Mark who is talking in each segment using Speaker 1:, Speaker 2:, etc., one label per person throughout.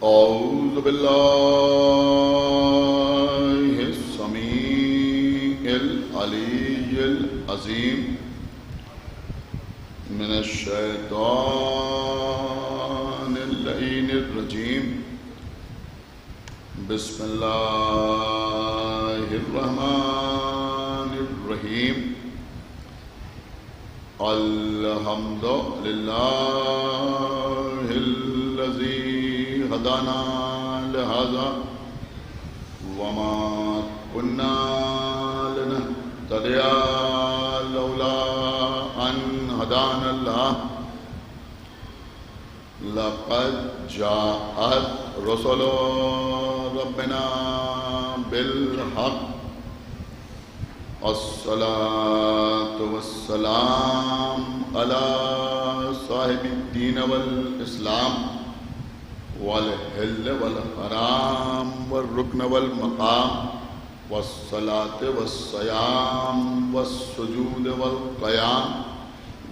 Speaker 1: أعوذ بالله السميع العلي العظيم من الشيطان اللعين الرجيم بسم الله الرحمن الرحيم الحمد لله الذي هدانا لهذا وما كنا لنهتدي لولا أن هدانا الله لقد جاءت رسل ربنا بالحق الصلاة والسلام على صاحب الدين والإسلام والحل والحرام والركن والمقام والصلاة والصيام والسجود والقيام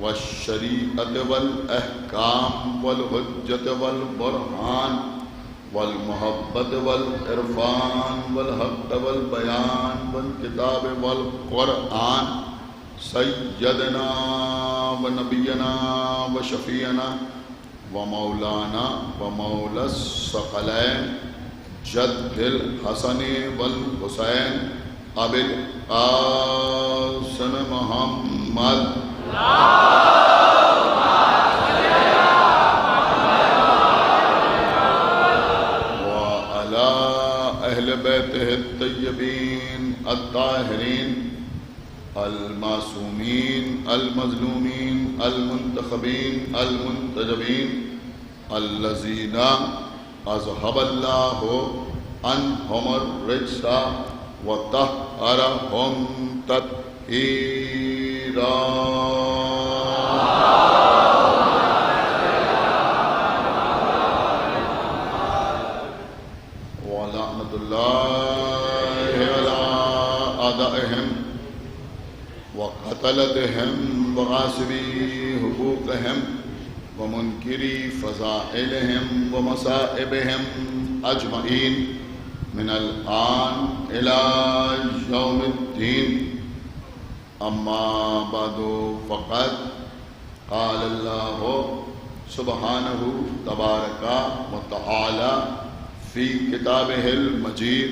Speaker 1: والشريعة والأحكام والحجة والبرهان والمحبة والعرفان والحق والبيان والكتاب والقرآن سيدنا ونبينا وشفيعنا ومولانا ومولى الثقلين جد الحسن والحسين أبي القاسم محمد وعلى أهل بيته الطيبين الطاهرين المعصومين المظلومين المنتخبين المنتجبين الذين أذهب الله عنهم الرجس وطهرهم تطهيرا ولعنة الله على أعدائهم وقتلتهم وغاصبي حقوقهم ومنكري فضائلهم ومصائبهم أجمعين من الآن إلى يوم الدين أما بعد فقد قال الله سبحانه تبارك وتعالى في كتابه المجيد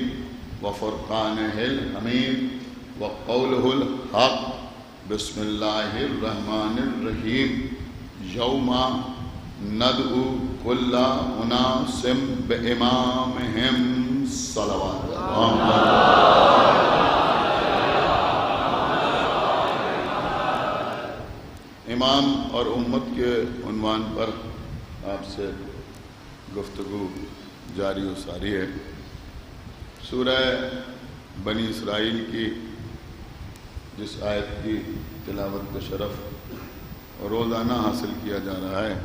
Speaker 1: وفرقانه الحميد وقوله الحق بسم الله الرحمن الرحيم يوم ندعو كل أناس بإمامهم صلوات امام اور امت کے عنوان پر آپ سے گفتگو جاری و ساری ہے۔ سورہ بنی اسرائیل کی جس آیت کی تلاوت کا شرف روزانہ حاصل کیا جا رہا ہے،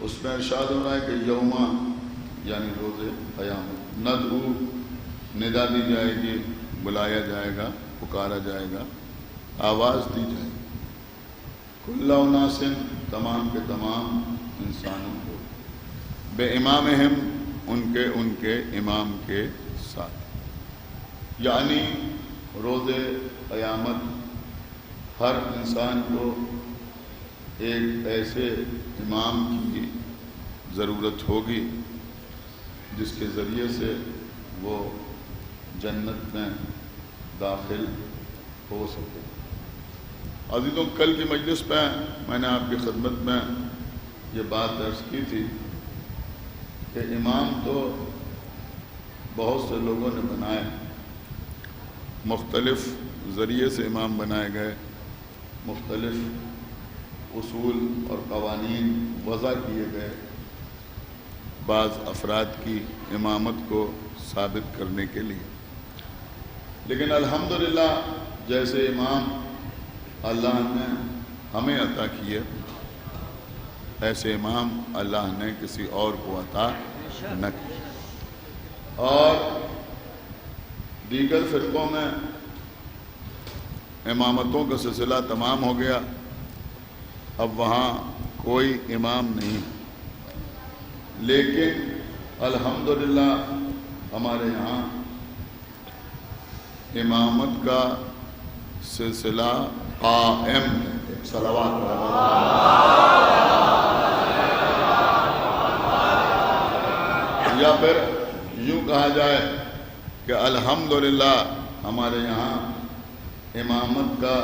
Speaker 1: اس میں ارشاد ہو رہا ہے کہ یوما یعنی روز قیامت ندعو ندا دی جائے گی، بلایا جائے گا، پکارا جائے گا، آواز دی جائے گی، کل اناس تمام کے تمام انسانوں کو، بے امامہم ان کے امام کے ساتھ، یعنی روز قیامت ہر انسان کو ایک ایسے امام کی ضرورت ہوگی جس کے ذریعے سے وہ جنت میں داخل ہو سکے۔ عزیزوں، کل کی مجلس پہ میں نے آپ کی خدمت میں یہ بات عرض کی تھی کہ امام تو بہت سے لوگوں نے بنائے، مختلف ذریعے سے امام بنائے گئے، مختلف اصول اور قوانین وضع کیے گئے بعض افراد کی امامت کو ثابت کرنے کے لیے، لیکن الحمدللہ جیسے امام اللہ نے ہمیں عطا کیے، ایسے امام اللہ نے کسی اور کو عطا نہ کیے۔ اور دیگر فرقوں میں امامتوں کا سلسلہ تمام ہو گیا، اب وہاں کوئی امام نہیں، لیکن الحمدللہ ہمارے یہاں امامت کا سلسلہ قائم ہے۔ صلوات یا پھر یوں کہا جائے کہ الحمدللہ ہمارے یہاں امامت کا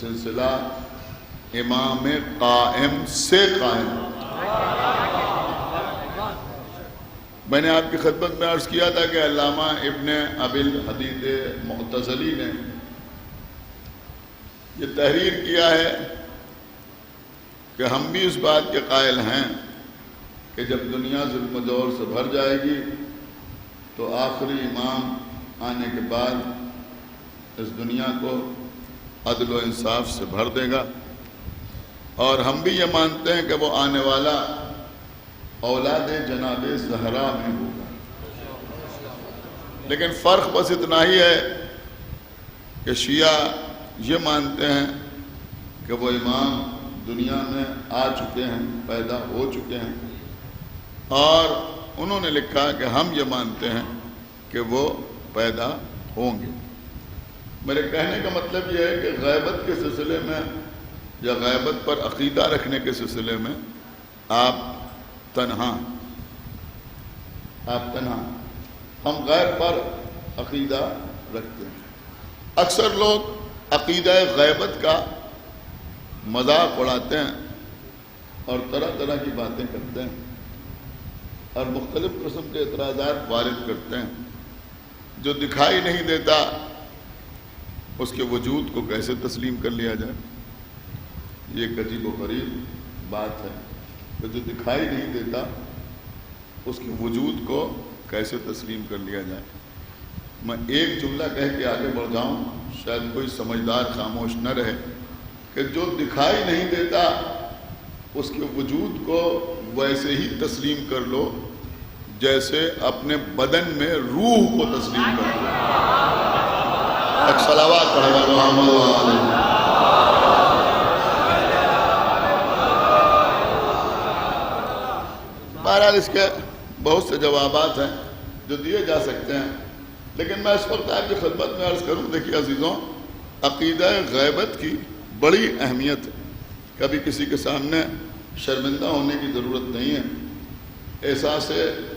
Speaker 1: سلسلہ امام قائم سے قائم۔ میں نے آپ کی خدمت میں عرض کیا تھا کہ علامہ ابن ابی الحدید معتزلی نے یہ تحریر کیا ہے کہ ہم بھی اس بات کے قائل ہیں کہ جب دنیا ظلم و جور سے بھر جائے گی تو آخری امام آنے کے بعد اس دنیا کو عدل و انصاف سے بھر دے گا، اور ہم بھی یہ مانتے ہیں کہ وہ آنے والا اولاد جناب زہرا میں ہوگا۔ لیکن فرق بس اتنا ہی ہے کہ شیعہ یہ مانتے ہیں کہ وہ امام دنیا میں آ چکے ہیں، پیدا ہو چکے ہیں، اور انہوں نے لکھا کہ ہم یہ مانتے ہیں کہ وہ پیدا ہوں گے۔ میرے کہنے کا مطلب یہ ہے کہ غیبت کے سلسلے میں یا غیبت پر عقیدہ رکھنے کے سلسلے میں آپ تنہا، ہم غیر پر عقیدہ رکھتے ہیں۔ اکثر لوگ عقیدہ غیبت کا مذاق اڑاتے ہیں اور طرح طرح کی باتیں کرتے ہیں اور مختلف قسم کے اعتراضات وارد کرتے ہیں۔ جو دکھائی نہیں دیتا اس کے وجود کو کیسے تسلیم کر لیا جائے؟ یہ ایک عجیب و غریب بات ہے کہ جو دکھائی نہیں دیتا اس کے وجود کو کیسے تسلیم کر لیا جائے۔ میں ایک جملہ کہہ کے آگے بڑھ جاؤں، شاید کوئی سمجھدار خاموش نہ رہے، کہ جو دکھائی نہیں دیتا اس کے وجود کو ویسے ہی تسلیم کر لو جیسے اپنے بدن میں روح کو تسلیم کر لو۔ ایک صلوات پڑھو محمد علیہ۔ بہرحال اس کے بہت سے جوابات ہیں جو دیے جا سکتے ہیں، لیکن میں اس وقت آپ کی خدمت میں عرض کروں۔ دیکھیے عزیزوں، عقیدہ غیبت کی بڑی اہمیت ہے۔ کبھی کسی کے سامنے شرمندہ ہونے کی ضرورت نہیں ہے، احساس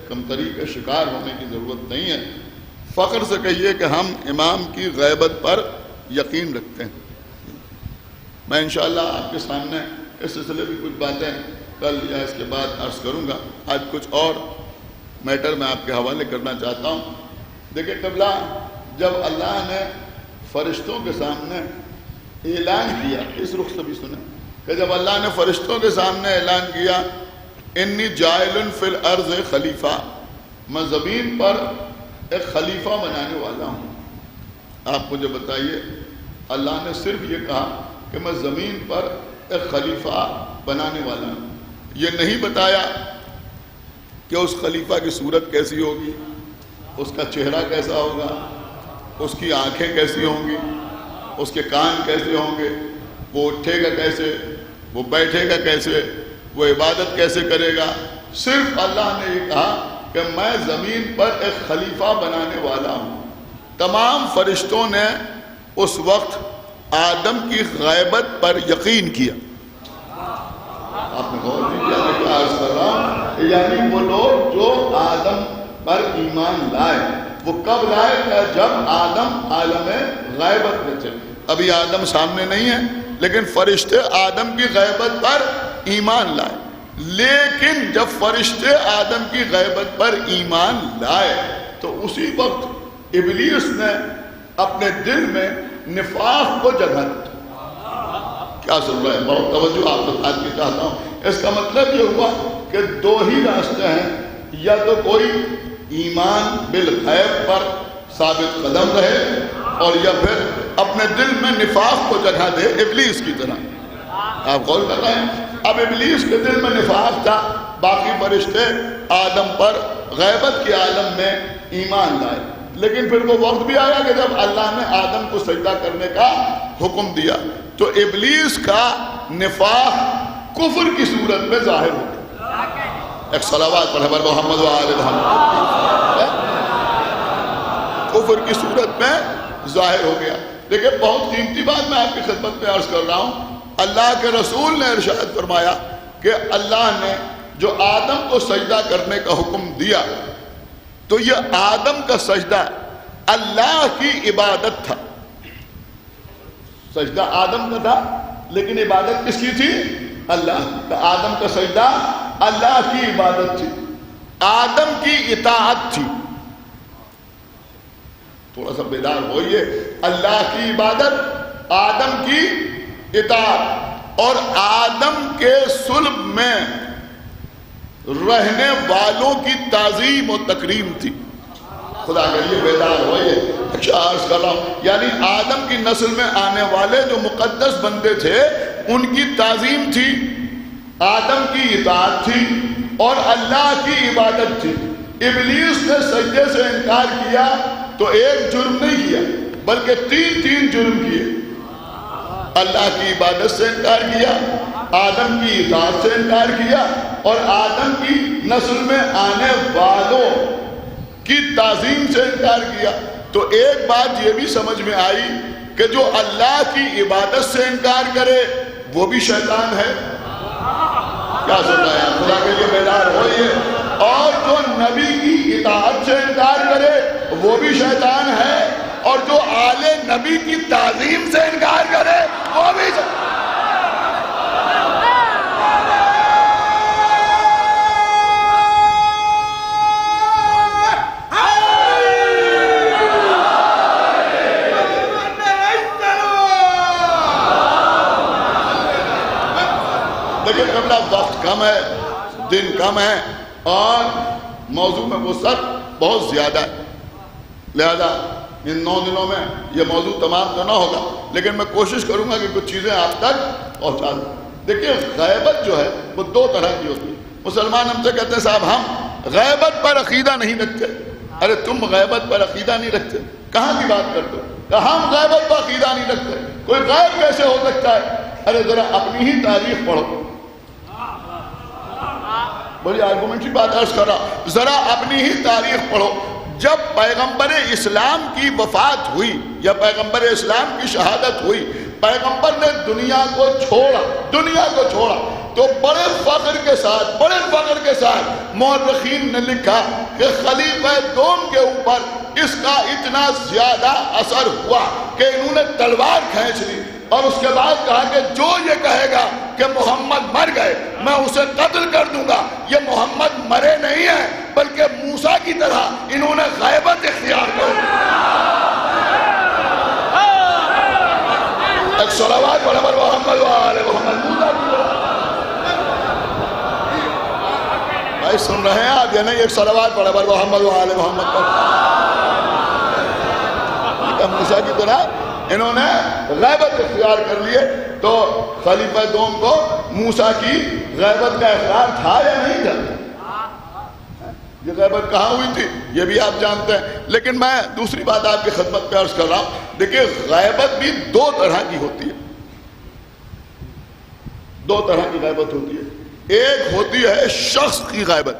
Speaker 1: کمتری کا شکار ہونے کی ضرورت نہیں ہے۔ فخر سے کہیے کہ ہم امام کی غیبت پر یقین رکھتے ہیں۔ میں انشاءاللہ آپ کے سامنے اس سلسلے بھی کچھ باتیں کل یا اس کے بعد عرض کروں گا۔ آج کچھ اور میٹر میں آپ کے حوالے کرنا چاہتا ہوں۔ دیکھیں قبلہ، جب اللہ نے فرشتوں کے سامنے اعلان کیا، اس رخ سے بھی سنیں کہ جب اللہ نے فرشتوں کے سامنے اعلان کیا انی جاعل فی الارض خلیفہ، میں زمین پر ایک خلیفہ بنانے والا ہوں، آپ مجھے بتائیے اللہ نے صرف یہ کہا کہ میں زمین پر ایک خلیفہ بنانے والا ہوں، یہ نہیں بتایا کہ اس خلیفہ کی صورت کیسی ہوگی، اس کا چہرہ کیسا ہوگا، اس کی آنکھیں کیسی ہوں گی، اس کے کان کیسے ہوں گے، وہ اٹھے گا کیسے، وہ بیٹھے گا کیسے، وہ عبادت کیسے کرے گا۔ صرف اللہ نے یہ کہا کہ میں زمین پر ایک خلیفہ بنانے والا ہوں۔ تمام فرشتوں نے اس وقت آدم کی غیبت پر یقین کیا۔ آپ نے غور نہیں کیا میں کیا عرض کر رہا ہوں؟ یعنی وہ لوگ جو آدم پر ایمان لائے وہ کب لائے؟ کہ جب آدم عالم غیبت میں تھے۔ ابھی آدم سامنے نہیں ہے لیکن فرشتے آدم کی غیبت پر ایمان لائے۔ لیکن جب فرشتے آدم کی غیبت پر ایمان لائے تو اسی وقت ابلیس نے اپنے دل میں نفاق کو جگہ دی۔ کیا سن رہے ہیں؟ بہت توجہ آپ کے ساتھ کی چاہتا ہوں۔ اس کا مطلب یہ ہوا کہ دو ہی راستے ہیں، یا تو کوئی ایمان بالغیب پر ثابت قدم رہے اور یا پھر اپنے دل میں نفاق کو جگہ دے ابلیس کی طرح۔ آپ غور کر رہے ہیں؟ اب ابلیس کے دل میں نفاق تھا، باقی فرشتے آدم پر غیبت کے عالم میں ایمان لائے، لیکن پھر وہ وقت بھی آیا کہ جب اللہ نے آدم کو سجدہ کرنے کا حکم دیا تو ابلیس کا نفاق کفر کی صورت میں ظاہر ہو گیا۔ ایک صلوات پڑھے بر محمد و آل محمد. کفر کی صورت میں ظاہر ہو گیا. دیکھیں بہت قیمتی بات میں آپ کی خدمت میں عرض کر رہا ہوں. اللہ کے رسول نے ارشاد فرمایا کہ اللہ نے جو آدم کو سجدہ کرنے کا حکم دیا تو یہ آدم کا سجدہ اللہ کی عبادت تھا. سجدہ آدم کا تھا لیکن عبادت کس کی تھی؟ اللہ. آدم کا سجدہ اللہ کی عبادت تھی, آدم کی اطاعت تھی. تھوڑا سا بیدار ہوئیے. اللہ کی عبادت, آدم کی اطاعت, اور آدم کے صلب میں رہنے والوں کی تعظیم و تکریم تھی. خدا کے لیے بیدار ہوئیے. اچھا عرض کر رہا ہوں, یعنی آدم کی نسل میں آنے والے جو مقدس بندے تھے ان کی تعظیم تھی, آدم کی اطاعت تھی اور اللہ کی عبادت تھی. ابلیس نے سجدے سے انکار کیا تو ایک جرم نہیں کیا بلکہ تین جرم کیے. اللہ کی عبادت سے انکار کیا, آدم کی اطاعت سے انکار کیا اور آدم کی نسل میں آنے والوں کی تعظیم سے انکار کیا. تو ایک بات یہ بھی سمجھ میں آئی کہ جو اللہ کی عبادت سے انکار کرے وہ بھی شیطان ہے. کیا سمجھا ہے؟ خدا کے لیے بیدار ہوئیے. اور جو نبی کی اطاعت سے انکار کرے وہ بھی شیطان ہے, اور جو آل نبی کی تعظیم سے انکار کرے وہ بھی شیطان. لیکن قبلہ وقت کم ہے, دن کم ہے اور موضوع میں وسعت بہت زیادہ ہے, لہذا ان 9 دنوں میں یہ موضوع تمام تو نہ ہوگا لیکن میں کوشش کروں گا کہ کچھ چیزیں آپ تک پہنچا دوں. دیکھیے غیبت جو ہے وہ 2 طرح کی ہوتی ہے. مسلمان ہم سے کہتے ہیں صاحب ہم غیبت پر عقیدہ نہیں رکھتے. ارے تم غیبت پر عقیدہ نہیں رکھتے, کہاں کی بات کرتے ہو؟ کہ ہم غیبت پر عقیدہ نہیں رکھتے. کوئی غیب کیسے ہو سکتا ہے؟ ارے ذرا اپنی ہی تاریخ پڑھو. بڑی آرگومنٹری بات عرض کر رہا, ذرا اپنی ہی تاریخ پڑھو. جب پیغمبر اسلام کی وفات ہوئی یا پیغمبر اسلام کی شہادت ہوئی, پیغمبر نے دنیا کو چھوڑا تو بڑے فخر کے ساتھ مورخین نے لکھا کہ خلیفہ دوم کے اوپر اس کا اتنا زیادہ اثر ہوا کہ انہوں نے تلوار کھینچ لی اور اس کے بعد کہا کہ جو یہ کہے گا کہ محمد مر گئے میں اسے قتل کر دوں گا. یہ محمد مرے نہیں ہیں بلکہ موسیٰ کی طرح انہوں نے غیبت اختیار کر لی. ایک صلوات پڑھے بر محمد و آل محمد. بھائی سن رہے ہیں آپ یا نہیں؟ ایک صلوات پڑھے بر محمد و آل محمد پر. موسیٰ کی طرح انہوں نے غیبت اختیار کر لیے. تو خلیفہ دوم کو موسیٰ کی غیبت کا اقرار تھا یا نہیں تھا؟ یہ غیبت کہاں ہوئی تھی یہ بھی آپ جانتے ہیں. لیکن میں دوسری بات آپ کی خدمت پہ عرض کر رہا ہوں. دیکھیں غیبت بھی 2 طرح کی ہوتی ہے. 2 طرح کی غیبت ہوتی ہے. ایک ہوتی ہے شخص کی غیبت,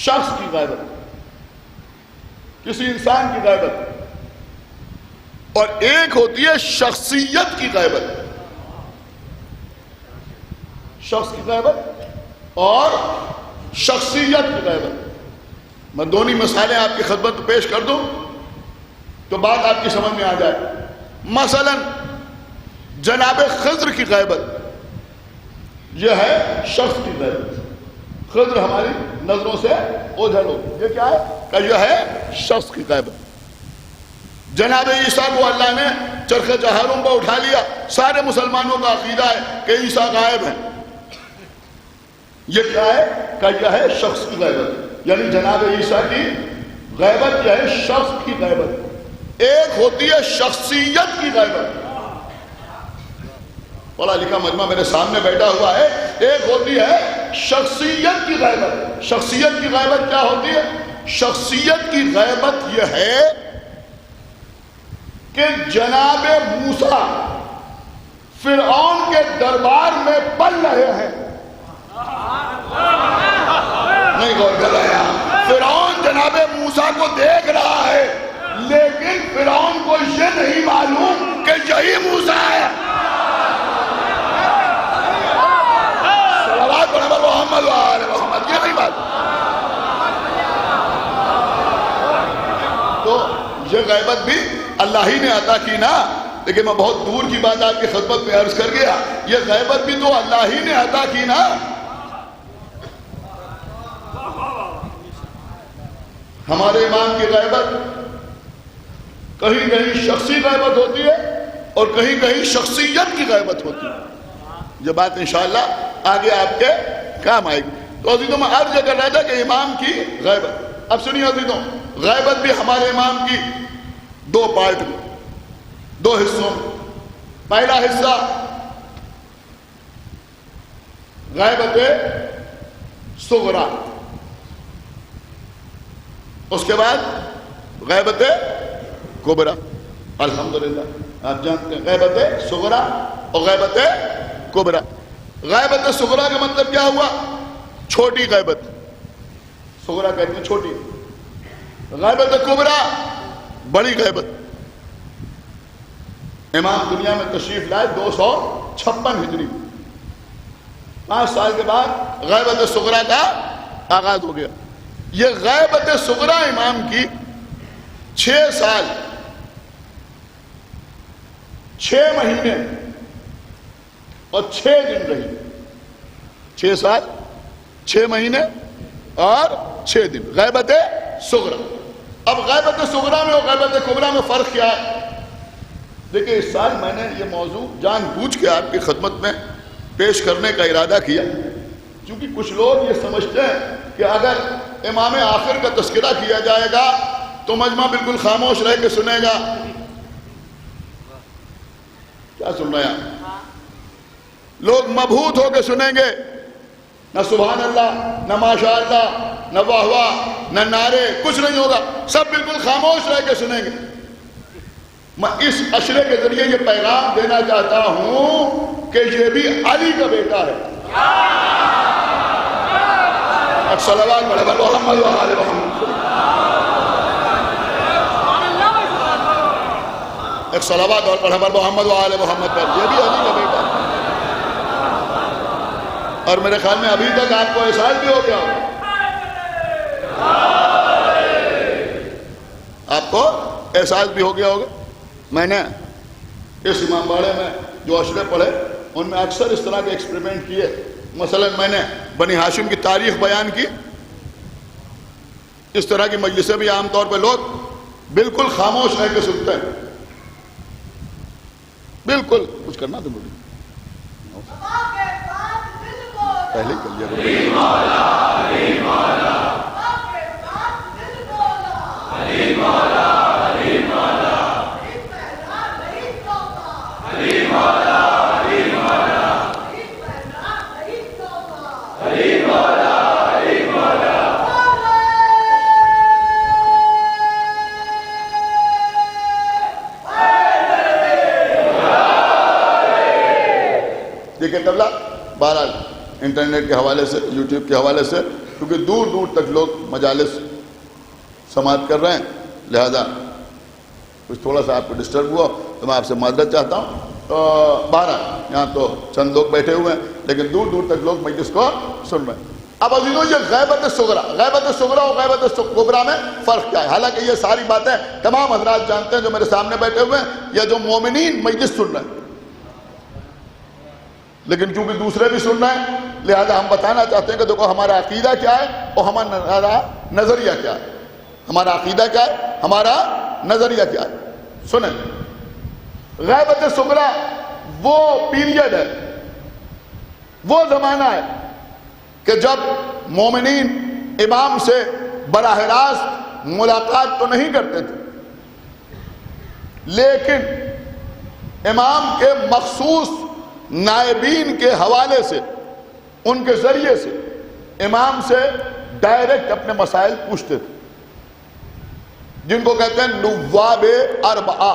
Speaker 1: شخص کی غیبت, کسی انسان کی غیبت. اور ایک ہوتی ہے شخصیت کی غیبت. شخص کی غیبت اور شخصیت کی غیبت. میں دونوں مسائلیں آپ کی خدمت میں پیش کر دوں تو بات آپ کی سمجھ میں آ جائے. مثلا جناب خضر کی غیبت یہ ہے شخص کی غیبت. خضر ہماری نظروں سے اوجھل ہو, یہ کیا ہے کہ یہ ہے شخص کی غیبت. جناب عیسیٰ کو اللہ نے چرخ چہاروں پر اٹھا لیا, سارے مسلمانوں کا عقیدہ ہے کہ عیسیٰ غائب ہیں. یہ کیا ہے کہ یہ ہے شخص کی غیبت, یعنی جناب عیسیٰ کی غیبت یہ ہے شخص کی غیبت. ایک ہوتی ہے شخصیت کی غیبت, پڑھا لکھا مجمع میرے سامنے بیٹھا ہوا ہے. ایک ہوتی ہے شخصیت کی غیبت. شخصیت کی غیبت کیا ہوتی ہے؟ شخصیت کی غیبت یہ ہے کہ جناب موسیٰ فرعون کے دربار میں پل رہے ہیں نہیں غور کر رہے ہیں. فرعون جناب موسیٰ کو دیکھ رہا ہے لیکن فرعون کو یہ نہیں معلوم کہ یہی موسیٰ ہے. صلوات بر محمد و آل محمد. یہ نہیں بات. تو یہ غیبت بھی اللہ ہی نے عطا کی نا. لیکن میں بہت دور کی بات آپ کی خدمت میں عرض کر گیا. یہ غیبت بھی تو اللہ ہی نے عطا کی نا. ہمارے امام کی غیبت کہیں کہیں شخصی غیبت ہوتی ہے اور کہیں کہیں شخصیت کی غیبت ہوتی ہے. یہ بات انشاءاللہ آگے آپ کے کام آئے گی. تو عزیزوں میں عرض کر رہا تھا کہ امام کی غیبت. اب سنیے عزیزوں, غیبت بھی ہمارے امام کی دو پارٹ میں, دو حصوں میں. پہلا حصہ غیبت صغرا, اس کے بعد غیبت کبرا. الحمدللہ آپ جانتے ہیں غیبت صغرا اور غیبت کبرا. غیبت صغرا کا مطلب کیا ہوا؟ چھوٹی غیبت. صغرا کہتے ہیں چھوٹی. غیبت کبرا بڑی غیبت. امام دنیا میں تشریف لائے 256 ہجری. 5 سال کے بعد غیبت صغرا کا آغاز ہو گیا. یہ غیبت صغرا امام کی 6 سال 6 مہینے اور 6 دن رہی. 6 سال 6 مہینے اور 6 دن غیبت صغرا. اب غیبت صغرا میں اور غیبت کبرا میں فرق کیا ہے؟ دیکھیں اس سال میں نے یہ موضوع جان بوجھ کے آپ کی خدمت میں پیش کرنے کا ارادہ کیا کیونکہ کچھ لوگ یہ سمجھتے ہیں کہ اگر امام آخر کا تذکرہ کیا جائے گا تو مجمع بالکل خاموش رہ کے سنے گا. کیا سن رہے ہیں؟ لوگ مبہوت ہو کے سنیں گے. نہ سبحان اللہ, نہ ماشاء اللہ, نہ واہ واہ, نہ نعرے, کچھ نہیں ہوگا. سب بالکل خاموش رہ کے سنیں گے. میں اس اشرے کے ذریعے یہ پیغام دینا چاہتا ہوں کہ یہ بھی علی کا بیٹا ہے. صلوات بر محمد و آل محمد. ایک صلوات اور بر محمد و آل محمد پر. یہ بھی علی کا بیٹا ہے. اور میرے خیال میں ابھی تک آپ کو احساس بھی ہو گیا ہوگا. آپ کو احساس بھی ہو گیا ہوگا. میں نے اس امام باڑے میں جو اشرے پڑھے ان میں اکثر اس طرح کے ایکسپریمنٹ کیے. مثلا میں نے بنی ہاشم کی تاریخ بیان کی. اس طرح کی مجلسیں بھی عام طور پہ لوگ بالکل خاموش رہ کے سنتے ہیں. بالکل کچھ کرنا تو مجھے پہلے کر لیا. دیکھیں طبلہ بہرحال انٹرنیٹ کے حوالے سے, یوٹیوب کے حوالے سے, کیونکہ دور دور تک لوگ مجالس سماعت کر رہے ہیں, لہذا کچھ تھوڑا سا آپ کو ڈسٹرب ہوا تو میں آپ سے معذرت چاہتا ہوں. بہرحال یہاں تو چند لوگ بیٹھے ہوئے ہیں لیکن دور دور تک لوگ مجلس کو سن رہے ہیں. اب عزیزوں یہ غیبت صغرا اور غیبت کبرا میں فرق کیا ہے؟ حالانکہ یہ ساری باتیں تمام حضرات جانتے ہیں جو میرے سامنے بیٹھے ہوئے ہیں یا جو مومنین مجلس سن رہے ہیں, لیکن کیونکہ دوسرے بھی سن رہے ہیں لہذا ہم بتانا چاہتے ہیں کہ دیکھو ہمارا عقیدہ کیا ہے اور ہمارا نظریہ کیا ہے. ہمارا عقیدہ کیا ہے, ہمارا نظریہ کیا ہے. سنیں, غیبت صغرا وہ پیریڈ ہے, وہ زمانہ ہے کہ جب مومنین امام سے براہ راست ملاقات تو نہیں کرتے تھے لیکن امام کے مخصوص نائبین کے حوالے سے, ان کے ذریعے سے امام سے ڈائریکٹ اپنے مسائل پوچھتے تھے, جن کو کہتے ہیں نواب اربعہ.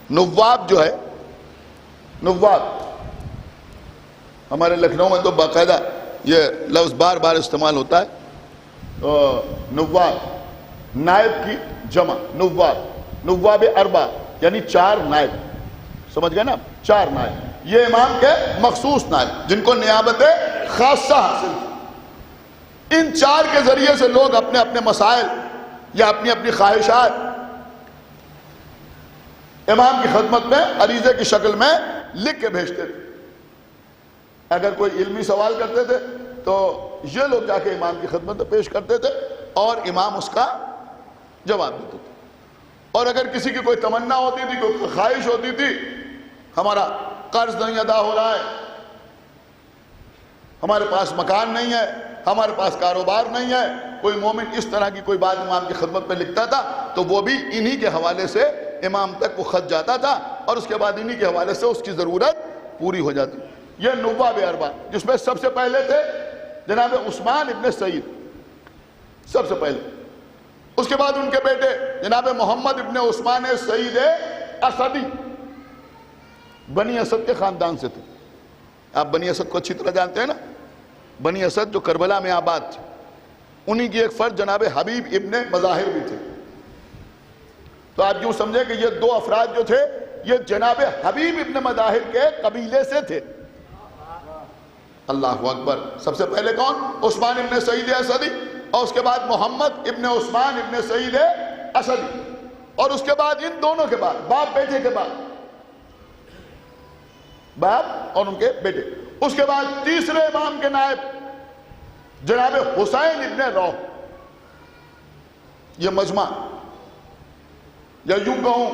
Speaker 1: نواب جو ہے, نواب ہمارے لکھنؤ میں تو باقاعدہ یہ لفظ بار بار استعمال ہوتا ہے، نواب، نائب کی جمع، نواب اربع یعنی 4 نائب، سمجھ گئے نا، 4 نائب، یہ امام کے مخصوص نائب جن کو نیابت خاصہ حاصل تھی۔ ان 4 کے ذریعے سے لوگ اپنے اپنے مسائل یا اپنی اپنی خواہشات امام کی خدمت میں عریضے کی شکل میں لکھ کے بھیجتے تھے۔ اگر کوئی علمی سوال کرتے تھے تو یہ لوگ جا کے امام کی خدمت میں پیش کرتے تھے اور امام اس کا جواب دیتے تھے۔ اور اگر کسی کی کوئی تمنا ہوتی تھی، کوئی خواہش ہوتی تھی، ہمارا قرض نہیں ادا ہو رہا ہے، ہمارے پاس مکان نہیں ہے، ہمارے پاس کاروبار نہیں ہے، کوئی مومن اس طرح کی کوئی بات امام کی خدمت میں لکھتا تھا تو وہ بھی انہی کے حوالے سے امام تک وہ خط جاتا تھا اور اس کے بعد انہی کے حوالے سے اس کی ضرورت پوری ہو جاتی۔ یہ نواب اربع، جس میں سب سے پہلے تھے جناب عثمان ابن سعید، سب سے پہلے، اس کے بعد ان کے بیٹے جناب محمد ابن عثمان سعید اسدی، بنی اسد کے خاندان سے تھے۔ آپ بنی اسد کو اچھی طرح جانتے ہیں نا، بنی اسد جو کربلا میں آباد تھے، انہی کی ایک فرد جناب حبیب ابن مظاہر بھی تھے۔ تو آپ یوں سمجھیں کہ یہ 2 افراد جو تھے یہ جناب حبیب ابن مظاہر کے قبیلے سے تھے۔ اللہ اکبر۔ سب سے پہلے کون؟ عثمان ابن سعید اسدی، اور اس کے بعد محمد ابن عثمان ابن سعید اسدی، اور اس کے بعد ان دونوں کے بعد باپ بیٹے کے بعد باپ اور ان کے بیٹے، اس کے بعد تیسرے امام کے نائب جناب حسین ابن روح۔ یہ مجمع، یا یوں کہوں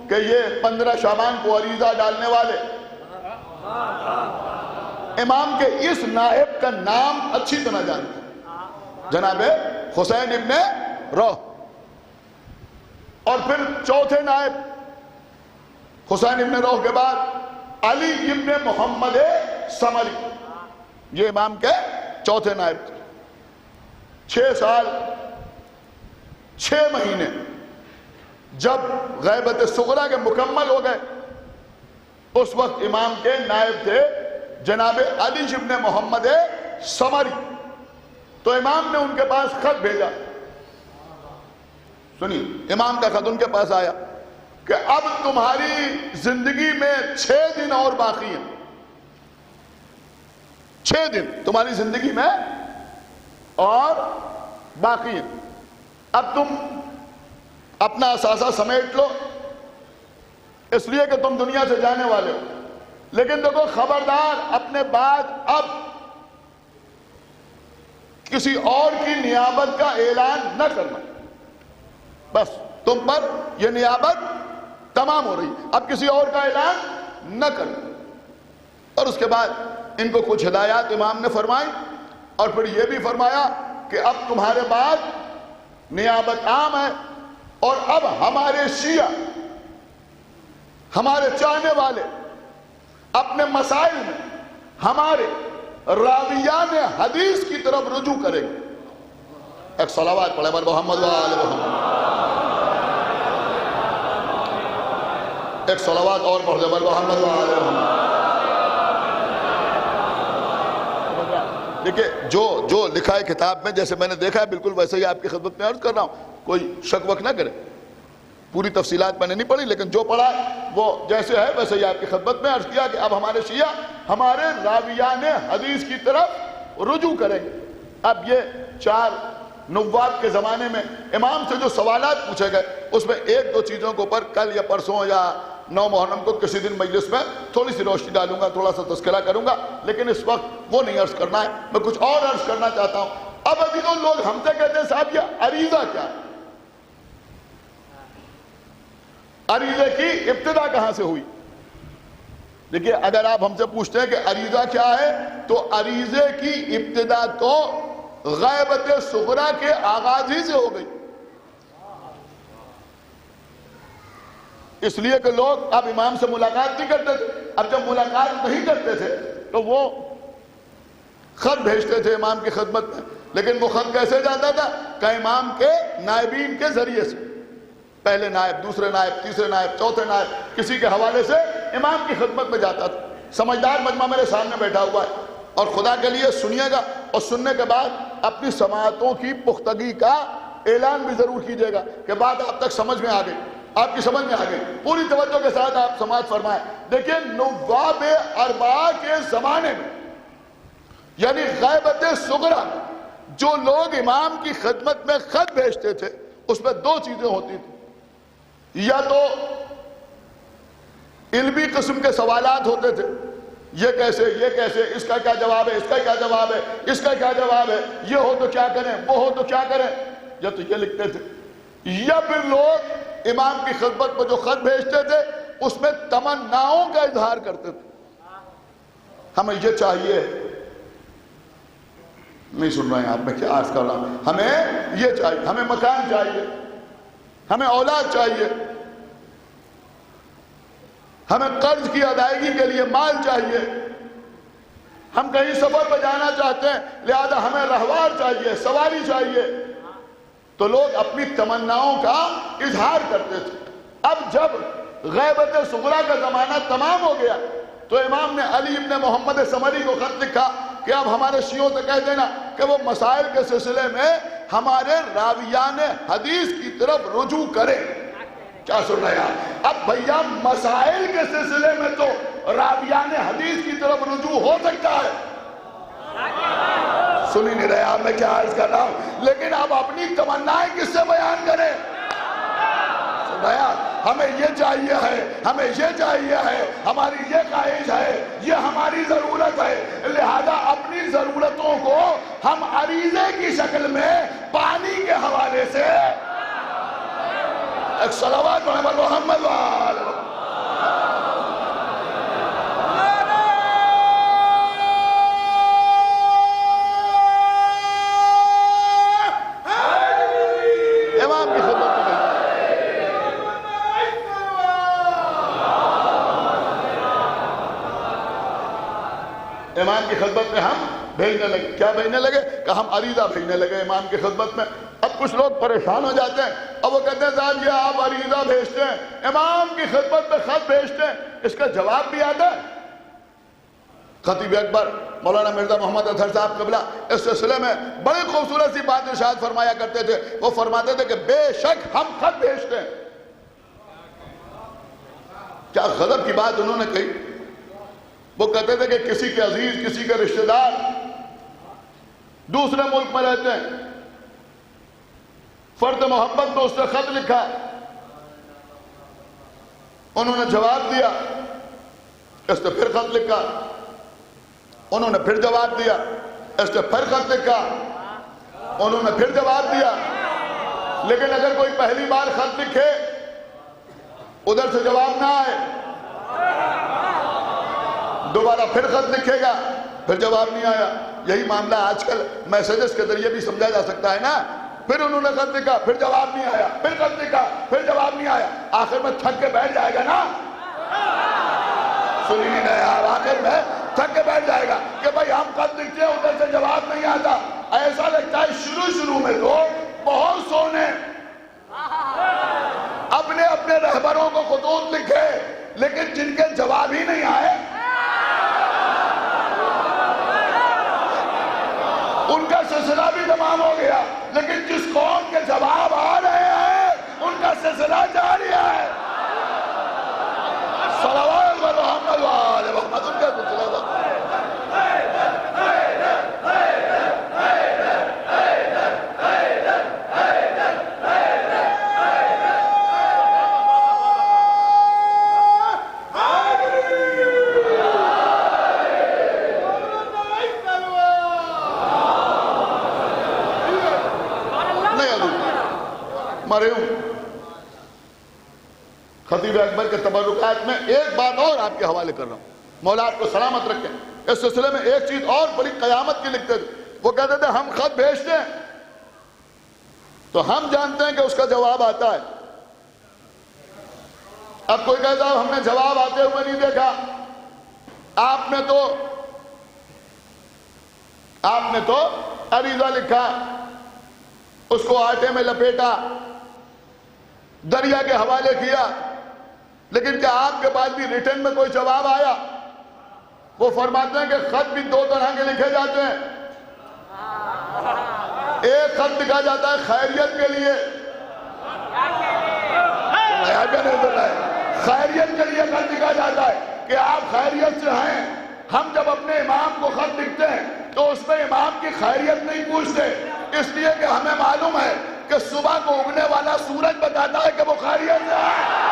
Speaker 1: کہ یہ 15 شعبان کو عریضہ ڈالنے والے امام کے اس نائب کا نام اچھی طرح جانتے ہیں، جناب حسین ابن روح۔ اور پھر چوتھے نائب حسین ابن روح کے بعد علی ابن محمد سمری، یہ امام کے چوتھے نائب تھے۔ 6 سال 6 مہینے جب غیبت صغرا کے مکمل ہو گئے، اس وقت امام کے نائب تھے جناب علی ابن محمد سمری۔ تو امام نے ان کے پاس خط بھیجا، سنیے امام کا خط ان کے پاس آیا کہ اب تمہاری زندگی میں 6 دن اور باقی ہیں، 6 دن تمہاری زندگی میں اور باقی ہیں، اب تم اپنا اثاثہ سمیٹ لو، اس لیے کہ تم دنیا سے جانے والے ہو۔ لیکن دیکھو خبردار، اپنے بعد اب کسی اور کی نیابت کا اعلان نہ کرنا، بس تم پر یہ نیابت تمام ہو رہی، اب کسی اور کا اعلان نہ کرنا۔ اور اس کے بعد ان کو کچھ ہدایات امام نے فرمائی، اور پھر یہ بھی فرمایا کہ اب تمہارے بعد نیابت عام ہے، اور اب ہمارے شیعہ، ہمارے چاہنے والے اپنے مسائل میں ہمارے راویان حدیث کی طرف رجوع کریں گے۔ ایک صلوات پڑھے بر محمد و آل محمد، ایک صلوات اور پڑھے بر محمد و آل محمد۔ دیکھیں جو لکھا ہے کتاب میں، جیسے میں نے دیکھا ہے بالکل ویسے ہی آپ کی خدمت میں عرض کر رہا ہوں، کوئی شک وک نہ کرے۔ پوری تفصیلات میں نے نہیں پڑھی، لیکن جو پڑھا وہ جیسے ہے ویسے ہی آپ کی خدمت میں عرض کیا کہ اب ہمارے شیعہ ہمارے راویان حدیث کی طرف رجوع کریں گے۔ اب یہ 4 نواب کے زمانے میں امام سے جو سوالات پوچھے گئے، اس میں 1-2 چیزوں کے اوپر کل یا پرسوں یا 9 محرم کو کسی دن مجلس میں تھوڑی سی روشنی ڈالوں گا، تھوڑا سا تذکرہ کروں گا، لیکن اس وقت وہ نہیں عرض کرنا ہے۔ میں کچھ اور عرض کرنا چاہتا ہوں۔ اب ابھی تو لوگ ہم سے کہتے ہیں صاحب یہ عریضہ کیا ہے؟ عریضے کی ابتدا کہاں سے ہوئی؟ دیکھیے اگر آپ ہم سے پوچھتے ہیں کہ عریضہ کیا ہے، تو عریضے کی ابتدا تو غیبت صغرا کے آغاز ہی سے ہو گئی، اس لیے کہ لوگ اب امام سے ملاقات نہیں کرتے تھے۔ اب جب ملاقات نہیں کرتے تھے تو وہ خط بھیجتے تھے امام کی خدمت میں، لیکن وہ خط کیسے جاتا تھا؟ کہ امام کے نائبین کے ذریعے سے، پہلے نائب، دوسرے نائب، تیسرے نائب، چوتھے نائب، کسی کے حوالے سے امام کی خدمت میں جاتا تھا۔ سمجھدار مجمع میرے سامنے بیٹھا ہوا ہے، اور خدا کے لیے سنیے گا، اور سننے کے بعد اپنی سماعتوں کی پختگی کا اعلان بھی ضرور کیجیے گا کہ بات آپ تک سمجھ میں آ گئی، آپ کی سمجھ میں آ گئی، پوری توجہ کے ساتھ آپ سماعت فرمائیں۔ دیکھیں نواب اربعہ کے زمانے میں، یعنی غیبت صغریٰ، جو لوگ امام کی خدمت میں خط بھیجتے تھے اس میں دو چیزیں ہوتی تھیں، یا تو علمی قسم کے سوالات ہوتے تھے، یہ کیسے، یہ کیسے، اس کا کیا جواب ہے، اس کا کیا جواب ہے، اس کا کیا جواب ہے، یہ ہو تو کیا کریں، وہ ہو تو کیا کریں، یا تو یہ لکھتے تھے، یا پھر لوگ امام کی خدمت میں جو خط بھیجتے تھے اس میں تمناؤں کا اظہار کرتے تھے، ہمیں یہ چاہیے، نہیں سن رہے ہیں آپ، میں کیا عرض کر رہا ہوں، ہمیں یہ چاہیے، ہمیں مکان چاہیے، ہمیں اولاد چاہیے، ہمیں قرض کی ادائیگی کے لیے مال چاہیے، ہم کہیں سفر پہ جانا چاہتے ہیں لہذا ہمیں رہوار چاہیے، سواری چاہیے، تو لوگ اپنی تمناؤں کا اظہار کرتے تھے۔ اب جب غیبت صغریٰ کا زمانہ تمام ہو گیا تو امام نے علی ابن محمد سمری کو خط لکھا کہ اب ہمارے شیعوں سے کہہ دینا کہ وہ مسائل کے سلسلے میں ہمارے راویان حدیث کی طرف رجوع کریں۔ کیا سن رہے ہیں؟ اب بھیا مسائل کے سلسلے میں تو راویان حدیث کی طرف رجوع ہو سکتا ہے، سن ہی نہیں رہے آپ، میں کیا عرض کر رہا ہوں، لیکن اب اپنی تمنائیں کس سے بیان کریں؟ سن رہے ہیں؟ ہمیں یہ چاہیے ہے، ہمیں یہ چاہیے ہے، ہماری یہ خواہش ہے، یہ ہماری ضرورت ہے، لہذا اپنی ضرورتوں کو ہم عریضے کی شکل میں پانی کے حوالے سے ایک صلوات محمد وآلہ امام کی خدمت میں امام کی خدمت میں ہم بھیجنے لگے، کیا بھیجنے لگے کہ ہم عریضہ بھیجنے لگے امام کی خدمت میں۔ اب کچھ لوگ پریشان ہو جاتے ہیں اور وہ کہتے ہیں صاحب یہ آپ عریضہ بھیجتے ہیں، امام کی خدمت میں خط بھیجتے ہیں، اس کا جواب بھی آتا ہے؟ خطیب اکبر مولانا مرزا محمد اطہر صاحب قبلہ اس سلسلے میں بڑی خوبصورت سی بات ارشاد فرمایا کرتے تھے، وہ فرماتے تھے کہ بے شک ہم خط بھیجتے ہیں۔ کیا غضب کی بات انہوں نے کہی، وہ کہتے تھے کہ کسی کے عزیز، کسی کے رشتہ دار دوسرے ملک میں رہتے ہیں، فرد محبت نے اس سے خط لکھا، انہوں نے جواب دیا، اس نے پھر خط لکھا، انہوں نے پھر جواب دیا، اس نے پھر خط لکھا، انہوں نے پھر جواب دیا، لیکن اگر کوئی پہلی بار خط لکھے ادھر سے جواب نہ آئے، دوبارہ پھر خط لکھے گا، پھر جواب نہیں آیا۔ یہی معاملہ آج کل میسیجز کے ذریعے بھی سمجھا جا سکتا ہے نا، پھر انہوں نے خط لکھا، پھر جواب نہیں آیا، پھر خط لکھا، پھر جواب نہیں آیا، آخر میں تھک کے بیٹھ جائے گا نا، سنی نہیں رہے آپ، آخر میں تھک کے بیٹھ جائے گا کہ بھائی ہم خط لکھتے ہیں ادھر سے جواب نہیں آتا۔ ایسا لگتا ہے شروع میں تو بہت سونے اپنے اپنے رہبروں کو خطوط لکھے لیکن جن کے جواب ہی نہیں آئے، ان کا سلسلہ بھی تمام ہو گیا، لیکن جس قوم کے جواب آ رہے ہیں ان کا سلسلہ جاری ہے۔ صلوات محمد وآلہ محمد، ان کا سلسلہ تھا۔ خطیب اکبر کے تبرکات میں ایک بات اور آپ کے حوالے کر رہا ہوں، مولا آپ کو سلامت رکھیں۔ اس سلسلے میں ایک چیز اور بڑی قیامت کی لکھتے تھے، وہ کہتے تھے ہم خط بھیجتے ہیں تو ہم جانتے ہیں کہ اس کا جواب آتا ہے۔ اب کوئی کہتا ہے ہم نے جواب آتے ہوئے نہیں دیکھا، آپ نے تو عریضہ لکھا، اس کو آٹے میں لپیٹا، دریا کے حوالے کیا، لیکن کیا آپ کے پاس بھی ریٹن میں کوئی جواب آیا؟ وہ فرماتے ہیں کہ خط بھی دو طرح کے لکھے جاتے ہیں. ایک خط لکھا جاتا ہے خیریت کے لیے. خیریت کے لیے خط لکھا جاتا ہے کہ آپ خیریت سے ہیں. ہم جب اپنے امام کو خط لکھتے ہیں تو اس میں امام کی خیریت نہیں پوچھتے، اس لیے کہ ہمیں معلوم ہے کہ صبح کو اگنے والا سورج بتاتا ہے کہ وہ خیریت سے ہے.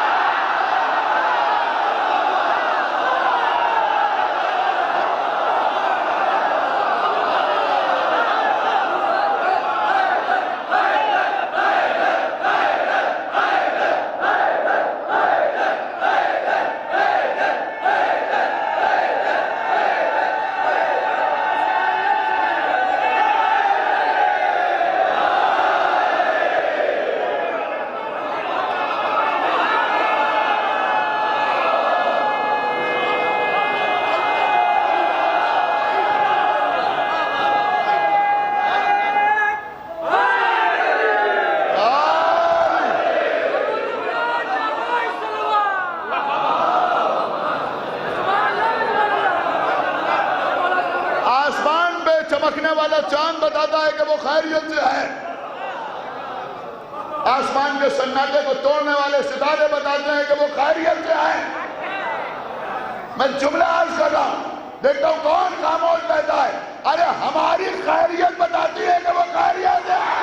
Speaker 1: چمکنے والا چاند بتاتا ہے کہ وہ خیریت سے ہے. آسمان کے سناٹے کو توڑنے والے ستارے بتاتے ہیں کہ وہ خیریت سے ہیں. میں جملہ عرض کر رہا ہوں، دیکھتا ہوں کون خاموش رہتا ہے. ارے ہماری خیریت بتاتی ہے کہ وہ خیریت سے ہے.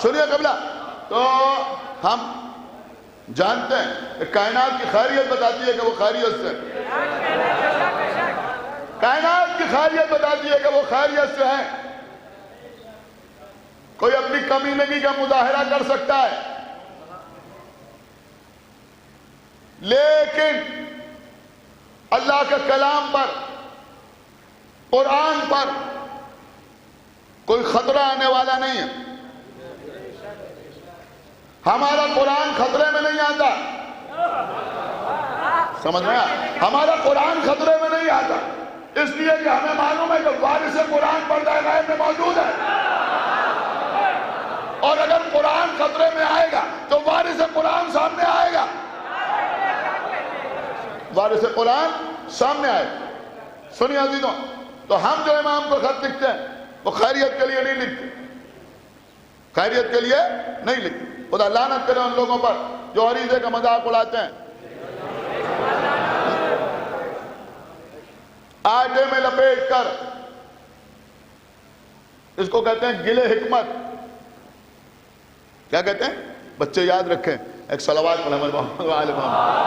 Speaker 1: سنیے قبلہ، تو ہم جانتے ہیں کہ کائنات کی خیریت بتاتی ہے کہ وہ خیریت سے، کائنات کی خیریت بتاتی ہے کہ وہ خیریت سے ہے. کوئی اپنی کمینگی کا مظاہرہ کر سکتا ہے، لیکن اللہ کے کلام پر، قرآن پر کوئی خطرہ آنے والا نہیں ہے. ہمارا قرآن خطرے میں نہیں آتا، سمجھ میں ہمارا قرآن خطرے میں نہیں آتا، اس لیے کہ ہمیں معلوم ہے کہ وارث قرآن پردہ غیب میں موجود ہے. اور اگر قرآن خطرے میں آئے گا تو وارث قرآن سامنے آئے گا، وارث قرآن سامنے آئے گا. سنیے عزیزوں، تو ہم جو امام کو خط لکھتے ہیں وہ خیریت کے لیے نہیں لکھتے، خیریت کے لیے نہیں لکھتے. خدا لعنت کرے ان لوگوں پر جو عریضے کا مذاق اڑاتے ہیں. آٹے میں لپیٹ کر، اس کو کہتے ہیں گل حکمت. کیا کہتے ہیں؟ بچے یاد رکھیں، ایک صلوات پڑھیں محمد وآل محمد.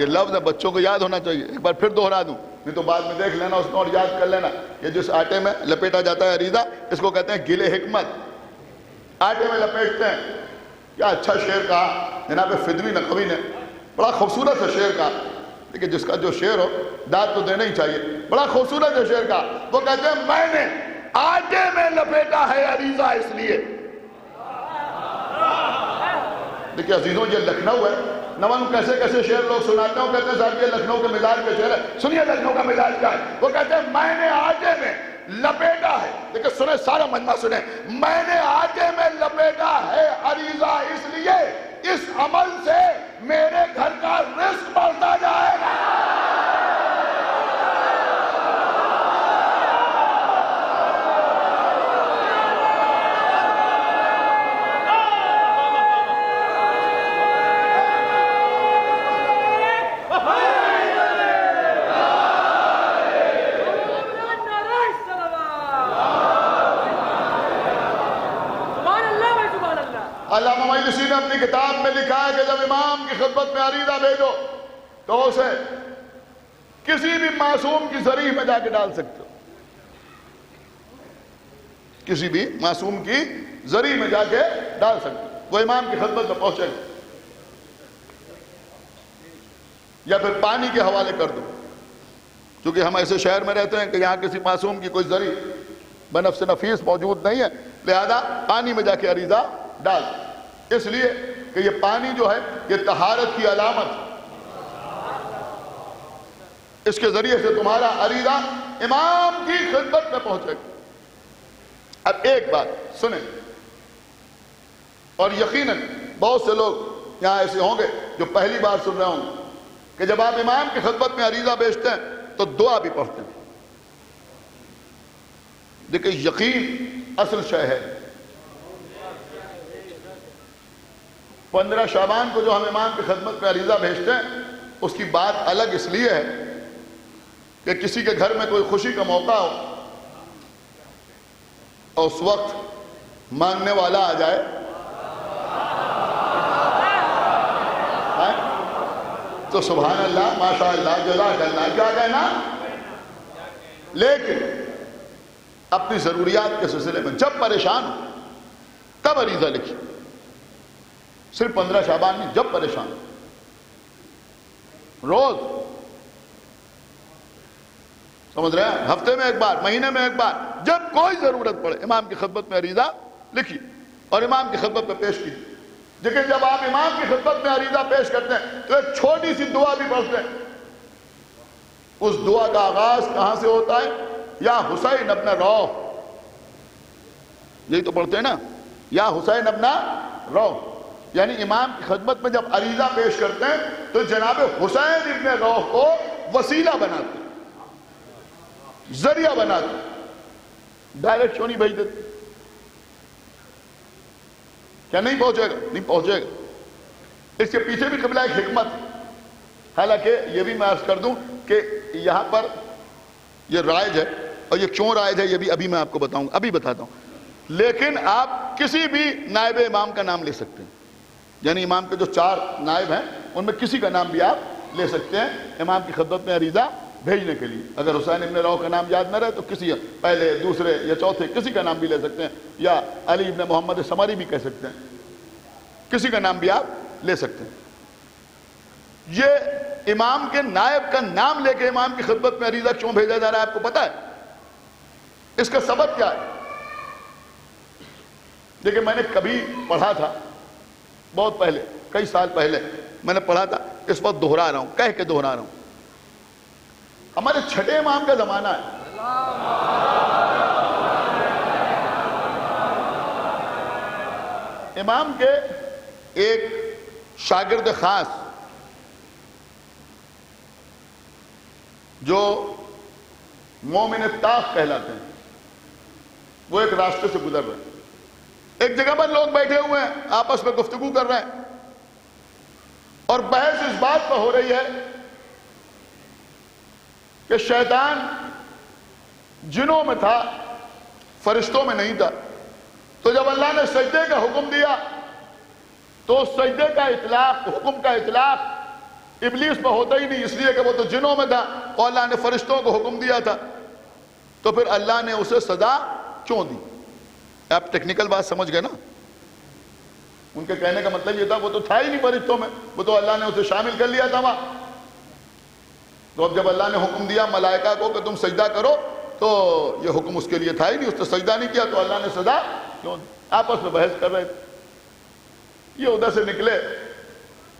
Speaker 1: یہ لفظ ہے، بچوں کو یاد ہونا چاہیے. ایک بار پھر دوہرا دوں، نہیں تو بعد میں دیکھ لینا اس میں اور یاد کر لینا. یہ جس آٹے میں لپیٹا جاتا ہے عریضہ، اس کو کہتے ہیں گل حکمت. آٹے میں لپیٹتے ہیں. کیا اچھا شعر کہا جناب فدوی نقوی نے، بڑا خوبصورت سے شعر کہا. لیکن جس کا جو شعر ہو داد تو دینا ہی چاہیے. بڑا خوبصورت ہے شعر کا. وہ کہتے ہیں میں نے آٹے میں لپیٹا ہے عریضہ اس لیے. دیکھیں عزیزوں یہ لکھنؤ ہے. نمن کیسے کیسے شعر لوگ سناتے ہیں, کہتے ہیں صاحب یہ لکھنؤ کے مزاج کے شعر ہے. سنیے لکھنؤ کا مزاج کیا ہے. وہ کہتے ہیں میں نے آٹے میں لپیٹا ہے. دیکھیں سنیں سارا مجمع سنیں. میں نے آٹے میں لپیٹا ہے عریضہ اس لیے اس عمل سے میرے گھر کا رزق بڑھتا جائے گا. علامہ مجلسی نے اپنی کتاب میں لکھا ہے کہ جب امام کی خدمت میں عریضہ بھیجو تو اسے کسی بھی معصوم کی ذریح میں جا کے ڈال سکتے ہو. کسی بھی معصوم کی ذریح میں جا کے ڈال سکتے ہو. وہ امام کی خدمت میں پہنچے گا. یا پھر پانی کے حوالے کر دو, کیونکہ ہم ایسے شہر میں رہتے ہیں کہ یہاں کسی معصوم کی کوئی ذریح بنفس نفیس موجود نہیں ہے, لہذا پانی میں جا کے عریضہ ڈال. اس لیے کہ یہ پانی جو ہے یہ طہارت کی علامت, اس کے ذریعے سے تمہارا عریضہ امام کی خدمت میں پہنچے گا. اب ایک بات سنیں, اور یقیناً بہت سے لوگ یہاں ایسے ہوں گے جو پہلی بار سن رہے ہوں گے کہ جب آپ امام کی خدمت میں عریضہ بیچتے ہیں تو دعا بھی پڑھتے ہیں. دیکھیں یقین اصل شے ہے. 15 شعبان کو جو ہم امام کی خدمت میں عریضہ بھیجتے ہیں اس کی بات الگ اس لیے ہے کہ کسی کے گھر میں کوئی خوشی کا موقع ہو اور اس وقت مانگنے والا آ جائے تو سبحان اللہ, ماشاء اللہ, جزاک اللہ, کیا کہنا. لیکن اپنی ضروریات کے سلسلے میں جب پریشان ہو تب عریضہ لکھی. صرف 15 شعبان نہیں, جب پریشان روز, سمجھ رہے ہیں, ہفتے میں ایک بار, مہینے میں ایک بار, جب کوئی ضرورت پڑے امام کی خدمت میں عریضہ لکھی اور امام کی خدمت میں پیش کی. لیکن جب آپ امام کی خدمت میں عریضہ پیش کرتے ہیں تو ایک چھوٹی سی دعا بھی پڑھتے ہیں. اس دعا کا آغاز کہاں سے ہوتا ہے؟ یا حسین ابن روح, یہی تو پڑھتے ہیں نا, یا حسین ابن روح. یعنی امام کی خدمت میں جب عریضہ پیش کرتے ہیں تو جناب حسین ابن روح کو وسیلہ بناتے, ذریعہ بناتے, ڈائریکٹ کیوں نہیں بھیج دیتے؟ کیا نہیں پہنچے گا؟ نہیں پہنچے گا. اس کے پیچھے بھی قبلہ ایک حکمت. حالانکہ یہ بھی میں عرض کر دوں کہ یہاں پر یہ رائج ہے, اور یہ کیوں رائج ہے یہ بھی ابھی میں آپ کو بتاؤں گا, ابھی بتاتا ہوں. لیکن آپ کسی بھی نائب امام کا نام لے سکتے ہیں. یعنی امام کے جو 4 نائب ہیں ان میں کسی کا نام بھی آپ لے سکتے ہیں امام کی خدمت میں عریضہ بھیجنے کے لیے. اگر حسین ابن روح کا نام یاد نہ رہے تو کسی پہلے, دوسرے یا چوتھے کسی کا نام بھی لے سکتے ہیں, یا علی ابن محمد سمری بھی کہہ سکتے ہیں, کسی کا نام بھی آپ لے سکتے ہیں. یہ امام کے نائب کا نام لے کے امام کی خدمت میں عریضہ کیوں بھیجا جا رہا ہے آپ کو پتہ ہے؟ اس کا سبب کیا ہے؟ دیکھیں میں نے کبھی پڑھا تھا بہت پہلے, کئی سال پہلے میں نے پڑھا تھا, اس وقت دہرا رہا ہوں, کہہ کے دہرا رہا ہوں. ہمارے چھٹے امام کا زمانہ ہے, امام کے ایک شاگرد خاص جو مومن طاق کہلاتے ہیں, وہ ایک راستے سے گزر رہے ہیں. ایک جگہ پر لوگ بیٹھے ہوئے ہیں, آپس میں گفتگو کر رہے ہیں, اور بحث اس بات پر ہو رہی ہے کہ شیطان جنوں میں تھا, فرشتوں میں نہیں تھا. تو جب اللہ نے سجدے کا حکم دیا تو اس سجدے کا اطلاق, حکم کا اطلاق ابلیس پر ہوتا ہی نہیں, اس لیے کہ وہ تو جنوں میں تھا اور اللہ نے فرشتوں کو حکم دیا تھا. تو پھر اللہ نے اسے سزا کیوں دی؟ آپ ٹیکنیکل بات سمجھ گئے نا. ان کے کہنے کا مطلب یہ تھا وہ تو تھا ہی نہیں فرشتوں میں, وہ تو اللہ نے اسے شامل کر لیا تھا وہاں. تو اب جب اللہ نے حکم دیا ملائکہ کو کہ تم سجدہ کرو تو یہ حکم اس کے لیے تھا ہی نہیں، اس نے سجدہ نہیں کیا تو اللہ نے سزا کیوں؟ آپس میں بحث کر رہے تھے، یہ ادھر سے نکلے،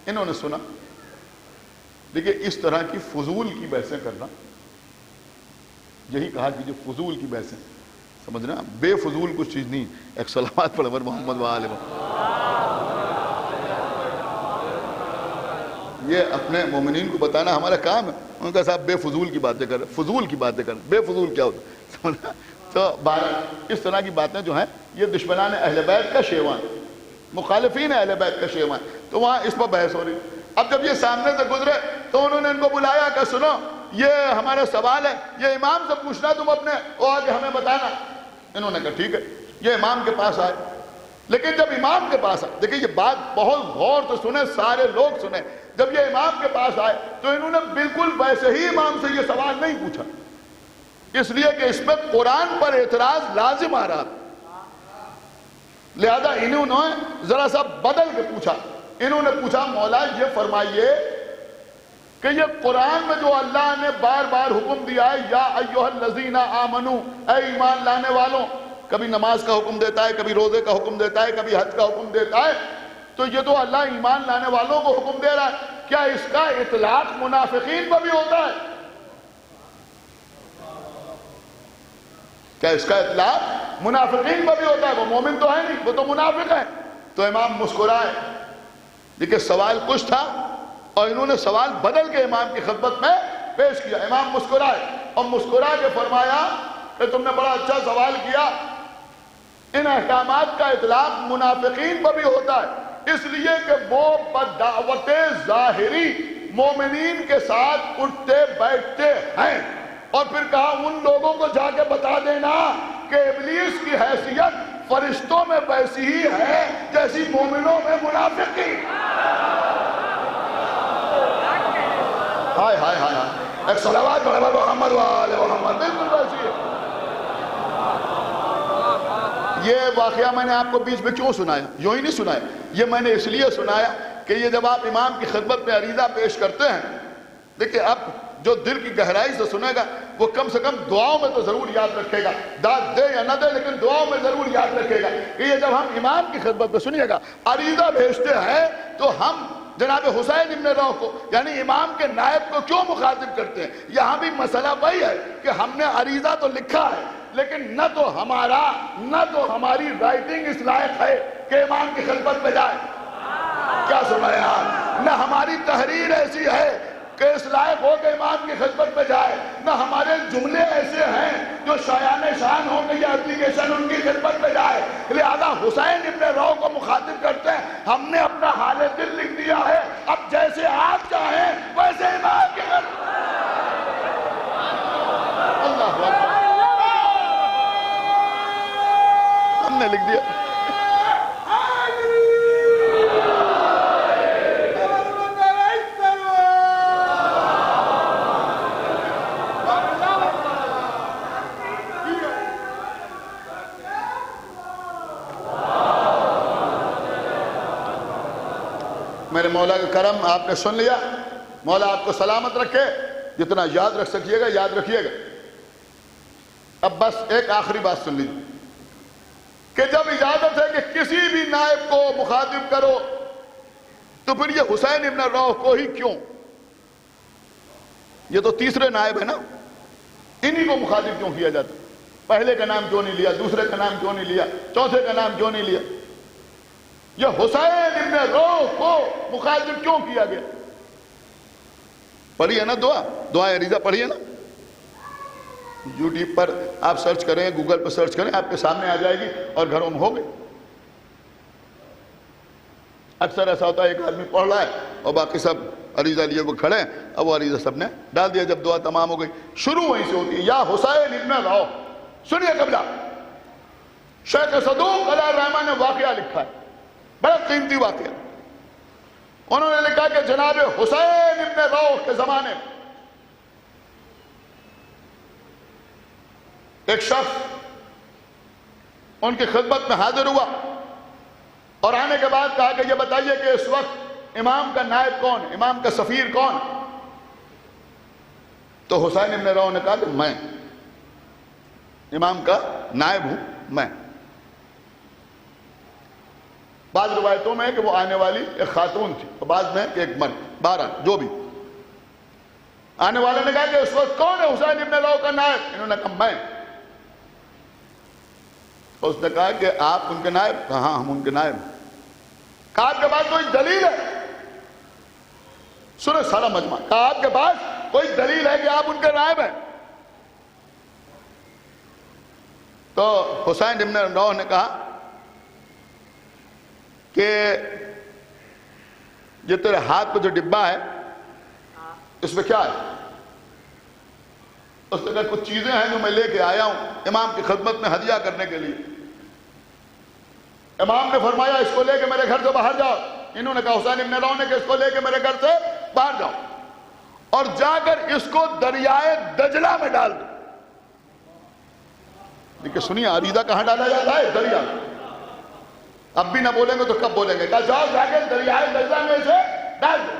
Speaker 1: انہوں نے سنا۔ دیکھیے اس طرح کی فضول کی بحثیں کرنا، یہی کہا کہ جو فضول کی بحثیں سمجھنا، بے فضول کچھ چیز نہیں۔ ایک صلوات پڑھ محمد وآلہ یہ اپنے مومنین کو بتانا ہمارا کام ہے۔ ان کا صاحب بے فضول کی باتیں کر رہے، فضول کی باتیں کر رہے، بے فضول کیا ہوتا ہے سمجھنا؟ تو اس طرح کی باتیں جو ہیں یہ دشمنان اہل بیت کا شیوان، مخالفین اہل بیت کا شیوان، تو وہاں اس پر بحث ہو رہی۔ اب جب یہ سامنے سے گزرے تو انہوں نے ان کو بلایا کہ سنو یہ ہمارا سوال ہے، یہ امام سے پوچھنا تم اپنے، وہ آگے ہمیں بتانا۔ انہوں نے کہا ٹھیک ہے، یہ امام کے پاس آئے۔ لیکن جب امام کے پاس آئے، دیکھیں یہ بات بہت غور سے سنیں، سارے لوگ سنیں، جب یہ امام کے پاس آئے تو انہوں نے بالکل ویسے ہی امام سے یہ سوال نہیں پوچھا، اس لیے کہ اس میں قرآن پر اعتراض لازم آ رہا، لہذا انہوں نے ذرا سا بدل کے پوچھا۔ انہوں نے پوچھا مولا یہ فرمائیے کہ یہ قرآن میں جو اللہ نے بار بار حکم دیا ہے یا ایھا الذین آمنو، اے ایمان لانے والوں، کبھی نماز کا حکم دیتا ہے، کبھی روزے کا حکم دیتا ہے، کبھی حج کا حکم دیتا ہے، تو یہ تو اللہ ایمان لانے والوں کو حکم دے رہا ہے، کیا اس کا اطلاق منافقین پر بھی ہوتا ہے؟ کیا اس کا اطلاق منافقین پر بھی ہوتا ہے؟ وہ مومن تو ہے نہیں، وہ تو منافق ہے۔ تو امام مسکرائے، دیکھیں سوال کچھ تھا اور انہوں نے سوال بدل کے امام کی خدمت میں پیش کیا۔ امام مسکرائے اور مسکرا کے فرمایا کہ تم نے بڑا اچھا سوال کیا، ان احکامات کا اطلاق منافقین پر بھی ہوتا ہے، اس لیے کہ وہ بدعوت ظاہری مومنین کے ساتھ اٹھتے بیٹھتے ہیں۔ اور پھر کہا ان لوگوں کو جا کے بتا دینا کہ ابلیس کی حیثیت فرشتوں میں ویسی ہی ہے جیسی مومنوں میں منافق کی۔ ہائے ہائے ہائے ہائے، ایک صلوات پڑھو محمد وآلہ محمد، بالکل ویسی ہے۔ یہ واقعہ میں نے آپ کو بیچ میں کیوں سنایا؟ یوں ہی نہیں سنایا، یہ میں نے اس لیے سنایا کہ یہ جب آپ امام کی خدمت میں عریضہ پیش کرتے ہیں، دیکھیں اب جو دل کی گہرائی سے سنے گا وہ کم سے کم دعاؤں میں تو ضرور یاد رکھے گا، داد دے یا نہ دے لیکن دعاؤں میں ضرور یاد رکھے گا کہ یہ جب ہم امام کی خدمت میں، سنیے گا، عریضہ بھیجتے ہیں تو ہم جناب حسین ابن روح کو یعنی امام کے نائب کو کیوں مخاطب کرتے ہیں؟ یہاں بھی مسئلہ وہی ہے کہ ہم نے عریضہ تو لکھا ہے لیکن نہ تو ہماری رائٹنگ اس لائق ہے کہ امام کی خدمت میں جائے، کیا سنا یار، نہ ہماری تحریر ایسی ہے کہ اس لائق ہو کہ امام کی خدمت میں جائے، نہ ہمارے جملے ایسے ہیں جو شایان شان ہوں کہ یہ اپلیکیشن ان کی خدمت میں جائے، لہذا حسین ابن روح کو مخاطب کرتے ہیں، ہم نے اپنا حال دل لکھ دیا ہے، اب جیسے آپ چاہیں ویسے امام کی خدمت۔ اللہ اکبر، ہم نے لکھ دیا۔ میرے مولا کا کرم آپ نے سن لیا، مولا آپ کو سلامت رکھے، جتنا یاد رکھ سکیے گا یاد رکھیے گا۔ اب بس ایک آخری بات سن لیجیے کہ جب اجازت ہے کہ کسی بھی نائب کو مخاطب کرو تو پھر یہ حسین ابن روح کو ہی کیوں؟ یہ تو تیسرے نائب ہے نا، انہی کو مخاطب کیوں کیا جاتا؟ پہلے کا نام کیوں نہیں لیا، دوسرے کا نام کیوں نہیں لیا، چوتھے کا نام کیوں نہیں لیا؟ یہ حسین ابن روح کو مخاطب کیوں کیا گیا؟ پڑھی ہے نا دعا عریضہ پڑھی ہے نا، یوٹیوب پر آپ سرچ کریں، گوگل پر سرچ کریں، آپ کے سامنے آ جائے گی اور گھروں میں ہوگی۔ اکثر ایسا ہوتا ہے ایک آدمی پڑھ رہا ہے اور باقی سب عریضہ لیے وہ کھڑے ہیں، اب وہ عریضہ سب نے ڈال دیا۔ جب دعا تمام ہو گئی شروع وہیں سے ہوتی ہے، یا حسین ابن روح۔ سنیے قبلہ شیخ صدوق علیہ الرحمہ نے واقعہ لکھا ہے، بڑا قیمتی واقعہ۔ انہوں نے لکھا کہ جناب حسین ابن روح کے زمانے ایک شخص ان کی خدمت میں حاضر ہوا اور آنے کے بعد کہا کہ یہ بتائیے کہ اس وقت امام کا نائب کون، امام کا سفیر کون؟ تو حسین ابن رو نے کہا کہ میں امام کا نائب ہوں. میں بعض روایتوں میں ہے کہ وہ آنے والی ایک خاتون تھی اور بعض میں کہ ایک مرد. بہرحال جو بھی آنے والے نے کہا کہ اس وقت کون ہے حسین ابن رو کا نائب؟ انہوں نے کہا میں. اس نے کہا کہ آپ ان کے نائب؟ کہا ہاں ہم ان کے نائب. کہا آپ کے پاس کوئی دلیل ہے؟ سنیں سارا مجمع. کہا آپ کے پاس کوئی دلیل ہے کہ آپ ان کے نائب ہیں؟ تو حسین ابن رو نے کہا کہ یہ تیرے ہاتھ پہ جو ڈبہ ہے اس میں کیا ہے؟ اس نے کہا کچھ چیزیں ہیں جو میں لے کے آیا ہوں امام کی خدمت میں ہدیہ کرنے کے لیے. امام نے فرمایا اس کو لے کے میرے گھر سے باہر جاؤ. انہوں نے کہا حسین ابن رو نے کہ اس کو لے کے میرے گھر سے باہر جاؤ اور جا کر اس کو دریائے دجلہ میں ڈال دو. دیکھیں سنیے عریضہ کہاں ڈالا جاتا ہے؟ دریا. اب بھی نہ بولیں گے تو کب بولیں گے؟ کہا جاؤ جا کے دریائے دجلہ میں اسے ڈال دو.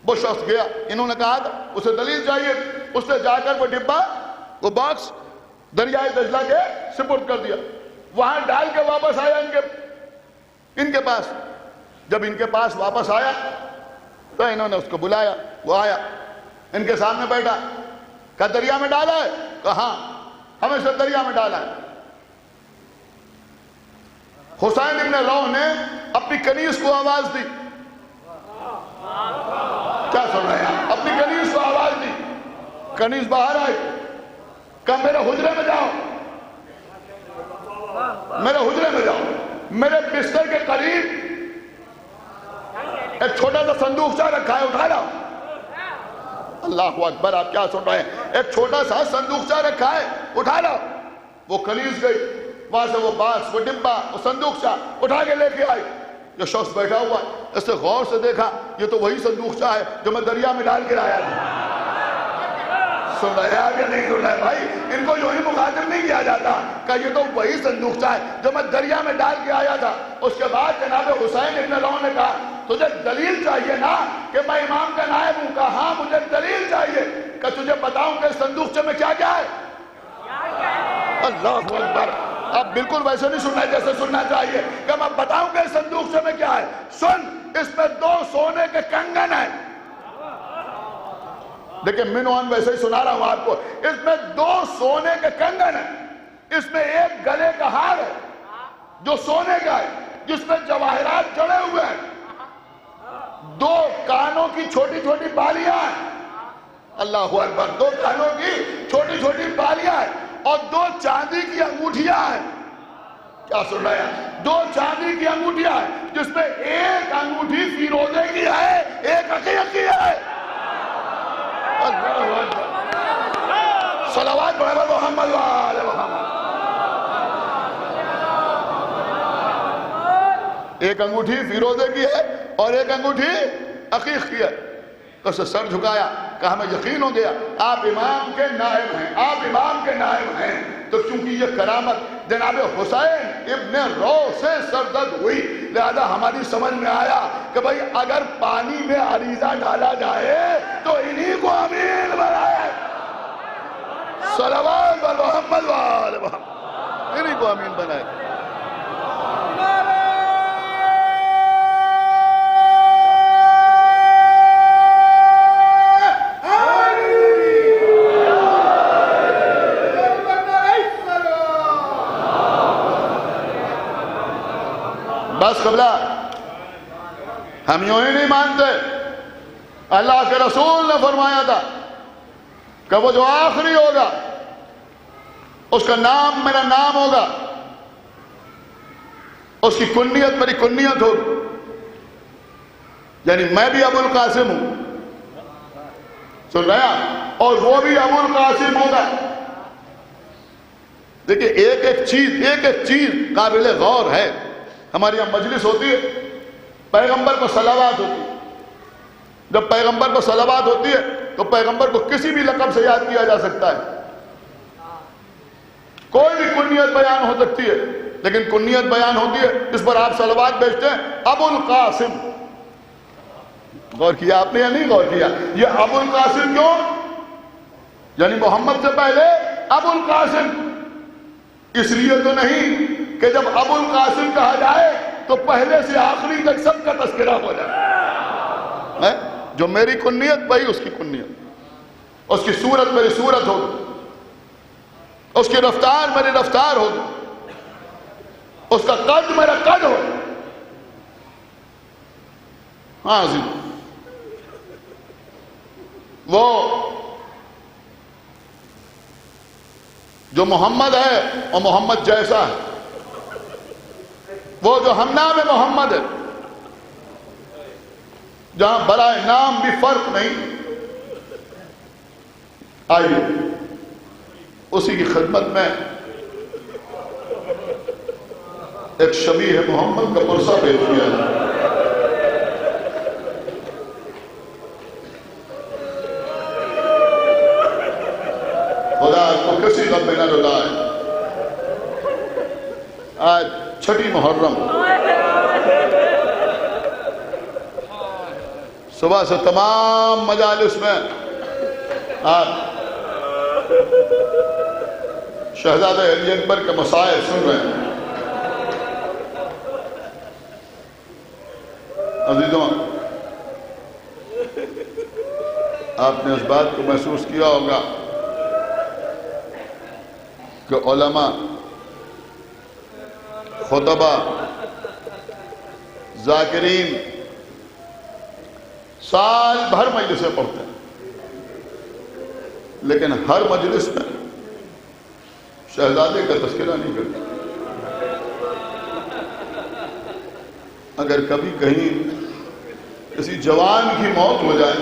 Speaker 1: وہ شخص گیا. انہوں نے کہا تھا اسے دلیل چاہیے. اس نے جا کر وہ ڈبہ وہ باکس دریائے دجلہ کے سپرد کر دیا. وہاں ڈال کے واپس آیا ان کے پاس. جب ان کے پاس واپس آیا تو انہوں نے اس کو بلایا. وہ آیا ان کے سامنے بیٹھا. کہا دریا میں ڈالا ہے؟ کہا ہاں ہمیں سے دریا میں ڈالا ہے. حسین ابن رو نے اپنی کنیز کو آواز دی. کیا سن رہے ہیں؟ اپنی کنیز کو آواز دی. کنیز باہر آئی. کہا میرے حجرے میں جاؤ. میرے حجرے میں جاؤ. میرے بستر کے قریب ایک چھوٹا سا صندوقچہ رکھا ہے, اٹھا لاؤ. اللہ اکبر, آپ کیا سن رہے ہیں؟ ایک چھوٹا سا صندوقچہ رکھا ہے, اٹھا لاؤ. وہ کنیز گئی, وہاں سے وہ باس, وہ ڈبہ, وہ صندوقچہ اٹھا کے لے کے آئی. یہ شخص بیٹھا ہوا ہے, اس نے غور سے دیکھا یہ تو وہی صندوقچہ ہے جو میں دریا میں ڈال کے آیا تھا. سن رہے ہیں یا نہیں سن رہے بھائی؟ ان کو جو ہی مخاطب نہیں کیا جاتا کہ یہ تو وہی صندوقچہ ہے جو میں دریا میں ڈال کے آیا تھا. اس کے بعد جناب حسین ابن رو نے کہا تجھے دلیل چاہیے نا کہ میں امام کا نائب ہوں. کہا ہاں مجھے دلیل چاہیے کہ تجھے بتاؤں کہ صندوقچے میں کیا کیا ہے. اللہ اکبر. اب بالکل ویسے نہیں سننا جیسے سننا چاہیے کہ میں بتاؤں کہ صندوقچے میں کیا ہے. سن, اس میں 2 سونے کے کنگن ہیں. دیکھیں منوان ویسے ہی سنا رہا ہوں آپ کو. اس میں 2 سونے کے کنگن ہیں. اس میں ایک گلے کا ہار ہے جو سونے کا ہے جس میں جواہرات جڑے ہوئے ہیں. 2 کانوں کی چھوٹی چھوٹی بالیاں ہیں. اللہ اکبر. 2 کانوں کی چھوٹی چھوٹی بالیاں ہیں اور 2 چاندی کی انگوٹھیاں ہیں. کیا سن رہے ہیں؟ 2 چاندی کی انگوٹھیاں ہیں جس میں ایک انگوٹھی فیروزے کی ہے, ایک عقیق کی ہے. صلوات پڑھے محمد وآل محمد. ایک انگوٹھی فیروزے کی ہے اور ایک انگوٹھی عقیق کی ہے. تو اسے سر جھکایا, کہا ہمیں یقین ہو گیا آپ امام کے نائب ہیں, آپ امام کے نائب ہیں. تو کیونکہ یہ کرامت جناب حسین ابن رو سے سرزد ہوئی, لہذا ہماری سمجھ میں آیا کہ بھئی اگر پانی میں عریضہ ڈالا جائے تو انہی کو امین بنائے. صلوات بر محمد وآل محمد. انہی کو امین بنائے. بس قبلہ ہم یوں ہی نہیں مانتے. اللہ کے رسول نے فرمایا تھا کہ وہ جو آخری ہوگا اس کا نام میرا نام ہوگا, اس کی کنیت میری کنیت ہوگی. یعنی میں بھی ابو القاسم ہوں, سن رہے ہیں, اور وہ بھی ابو القاسم ہوگا. دیکھیں ایک ایک چیز قابل غور ہے. ہماری یہاں مجلس ہوتی ہے, پیغمبر کو صلوات ہوتی ہے. جب پیغمبر کو صلوات ہوتی ہے تو پیغمبر کو کسی بھی لقب سے یاد کیا جا سکتا ہے. کوئی بھی کنیت بیان ہو سکتی ہے, لیکن کنیت بیان ہوتی ہے جس پر آپ صلوات بھیجتے ہیں, ابو القاسم. غور کیا آپ نے یا نہیں غور کیا؟ یہ ابو القاسم کیوں؟ یعنی محمد سے پہلے ابو القاسم، اس لیے تو نہیں کہ جب ابو القاسم کہا جائے تو پہلے سے آخری تک سب کا تذکرہ ہو جائے. جو میری کنیت وہی اس کی کنیت، اس کی صورت میری صورت ہوگی، اس کی رفتار میری رفتار ہوگی، اس کا قد میرا قد ہوگا. ہاں جی، وہ جو محمد ہے وہ محمد جیسا ہے، وہ جو ہم نام محمد ہے جہاں برائے نام بھی فرق نہیں. آئیے اسی کی خدمت میں ایک شبیہ محمد کا پرسہ پیش کیا ہے. خدا کو کسی غم میں نہ رلائے. آج چھٹی محرم، صبح سے تمام مجالس میں آپ شہزادہ علی اکبر کے مسائل سن رہے ہیں. عزیزوں، آپ نے اس بات کو محسوس کیا ہوگا کہ علماء، خطبہ، ذاکرین سال بھر مجلسیں پڑھتے ہیں، لیکن ہر مجلس میں شہزادے کا تذکرہ نہیں کرتے. اگر کبھی کہیں کسی جوان کی موت ہو جائے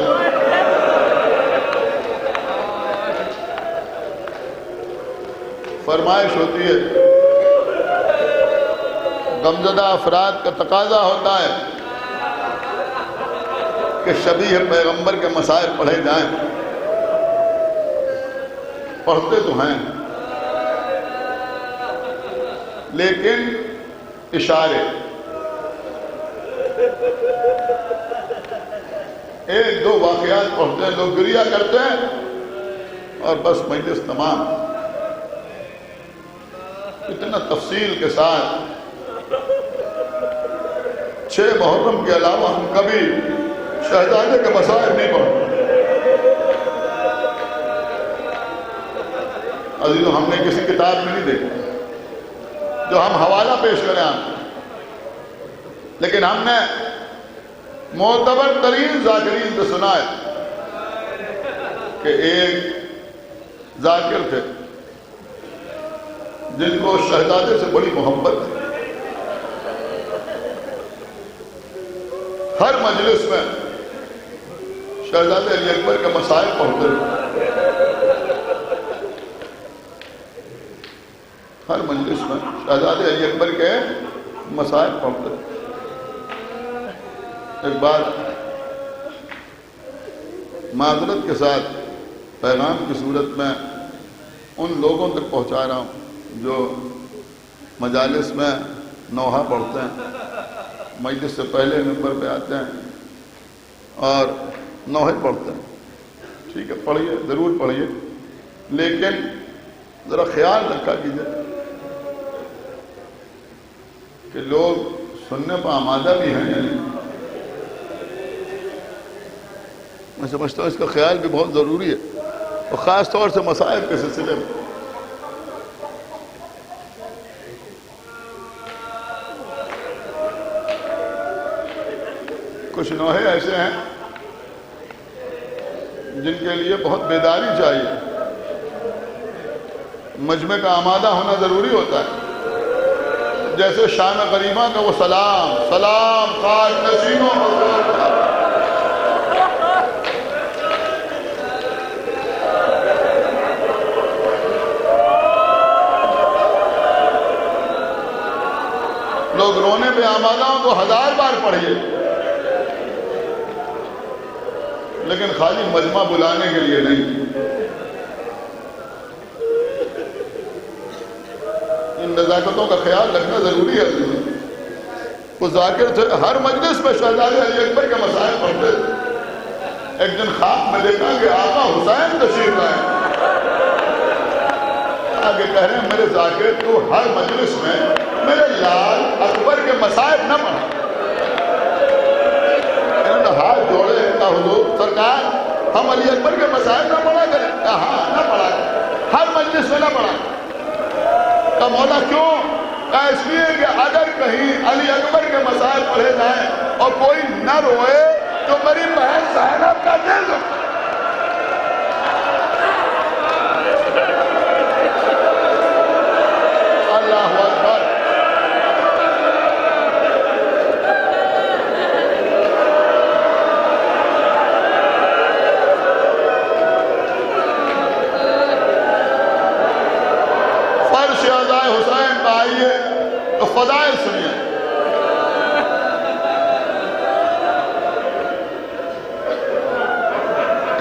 Speaker 1: فرمائش ہوتی ہے، غمزدہ افراد کا تقاضا ہوتا ہے کہ شبیہ پیغمبر کے مسائل پڑھے جائیں. پڑھتے تو ہیں لیکن اشارے، ایک دو واقعات پڑھتے ہیں، لوگ گریہ کرتے ہیں اور بس مجلس تمام. اتنا تفصیل کے ساتھ 6 محرم کے علاوہ ہم کبھی شہزادے کے مسائل نہیں پڑھتے. عزیزوں، ہم نے کسی کتاب میں نہیں دیکھا جو ہم حوالہ پیش کریں آپ، لیکن ہم نے معتبر ترین ذاکرین سے سنا ہے کہ ایک ذاکر تھے جن کو شہزادے سے بڑی محبت تھی. ہر مجلس میں شہزادے علی اکبر کے مسائل پڑھتے تھے. ہر مجلس میں شہزادے علی اکبر کے مسائل پڑھتے تھے. ایک بات معذرت کے ساتھ پیغام کی صورت میں ان لوگوں تک پہنچا رہا ہوں جو مجالس میں نوحہ پڑھتے ہیں، مجلس سے پہلے ممبر پہ آتے ہیں اور نوحے پڑھتے ہیں. ٹھیک ہے، پڑھیے، ضرور پڑھیے، لیکن ذرا خیال رکھا کیجیے کہ لوگ سننے پر آمادہ بھی ہیں. یعنی میں سمجھتا ہوں اس کا خیال بھی بہت ضروری ہے، اور خاص طور سے مسائل کے سلسلے میں. کچھ نوحے ایسے ہیں جن کے لیے بہت بیداری چاہیے، مجمع کا آمادہ ہونا ضروری ہوتا ہے. جیسے شام غریبہ کا وہ سلام، سلام خاک نسیموں لوگ رونے پہ آمادہ ہوں تو 1000 بار پڑھیے، لیکن خالی مجمع بلانے کے لیے نہیں. ان نزاکتوں کا خیال رکھنا ضروری ہے. وہ ذاکر تھے، ہر مجلس میں شہزادے علی اکبر کے مسائل پڑھتے تھے. ایک دن خواب میں دیکھا کہ آقا حسین تشریف لائے. آگے کہہ رہے ہیں میرے ذاکر تو ہر مجلس میں میرے لال اکبر کے مصائب نہ پڑھا. انہوں نے ہاتھ جوڑے, کہا حضور سرکار ہم علی اکبر کے مصائب نہ پڑھا کریں. کہا ہاں نہ پڑھا کریں, ہر مجلس میں نہ پڑھا. کہا مولا کیوں؟ کہا اس لیے کہ اگر کہیں علی اکبر کے مصائب پڑھے جائیں اور کوئی نہ روئے تو میری بہن زینب کا دل دکھتا. اللہ اکبر. فرش ازائے حسین کا آئیے تو فضائل سنیے.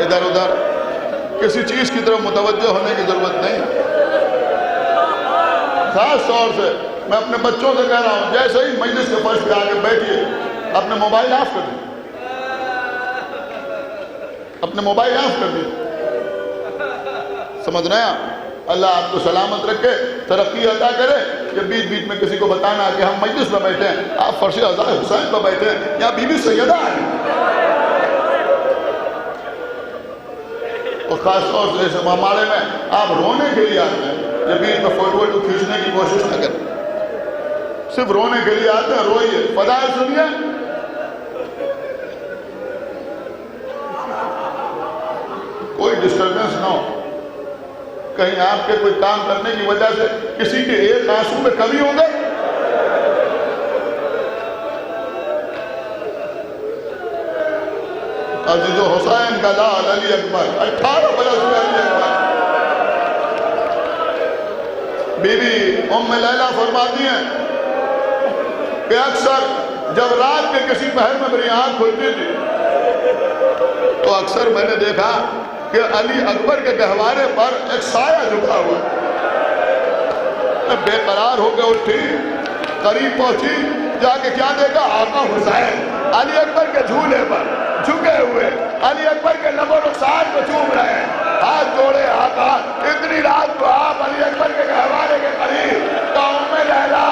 Speaker 1: ادھر ادھر کسی چیز کی طرف متوجہ ہونے کی ضرورت نہیں. خاص طور سے میں اپنے بچوں سے کہہ رہا ہوں, جیسے ہی مجلس کے فرش پہ آ کے بیٹھیے اپنے موبائل آف کر دیں, اپنے موبائل آف کر دیں. سمجھ رہے ہیں؟ اللہ آپ کو سلامت رکھے, ترقی عطا کرے. کہ بیچ بیچ میں کسی کو بتانا کہ ہم مجلس میں بیٹھے ہیں, آپ فرش ازائے حسین پہ بیٹھے ہیں, یہاں بی بی سیدہ ہے. اور خاص طور سے اس معاملے میں آپ رونے کے لیے آتے ہیں, یہ بیچ میں فوٹو ووٹو کھینچنے کی کوشش نہ کریں, صرف رونے کے لیے آتے ہیں. روئیے, فضائل سنیے. کوئی ڈسٹربنس نہ ہو, کہیں آپ کے کوئی کام کرنے کی وجہ سے کسی کے ایک آنسو میں کمی ہو گئی. عزیز و حسین کا لال علی اکبر, 18 برس میں علی اکبر. بی بی ام لیلہ فرماتی ہیں کہ اکثر جب رات کے کسی پہر میں میری آنکھ کھلتی تھی تو اکثر میں نے دیکھا کہ علی اکبر کے گہوارے پر ایک سایہ جھکا ہوا. میں بے قرار ہو کے اٹھی, قریب پہنچی, جا کے کیا دیکھا؟ آقا حسین علی اکبر کے جھولے پر جھکے ہوئے, علی اکبر کے لب و رخسار کو چوم رہے ہیں, ہاتھ جوڑے. آقا اتنی رات کو آپ علی اکبر کے گہوارے کے قریب. تو ام لیلہ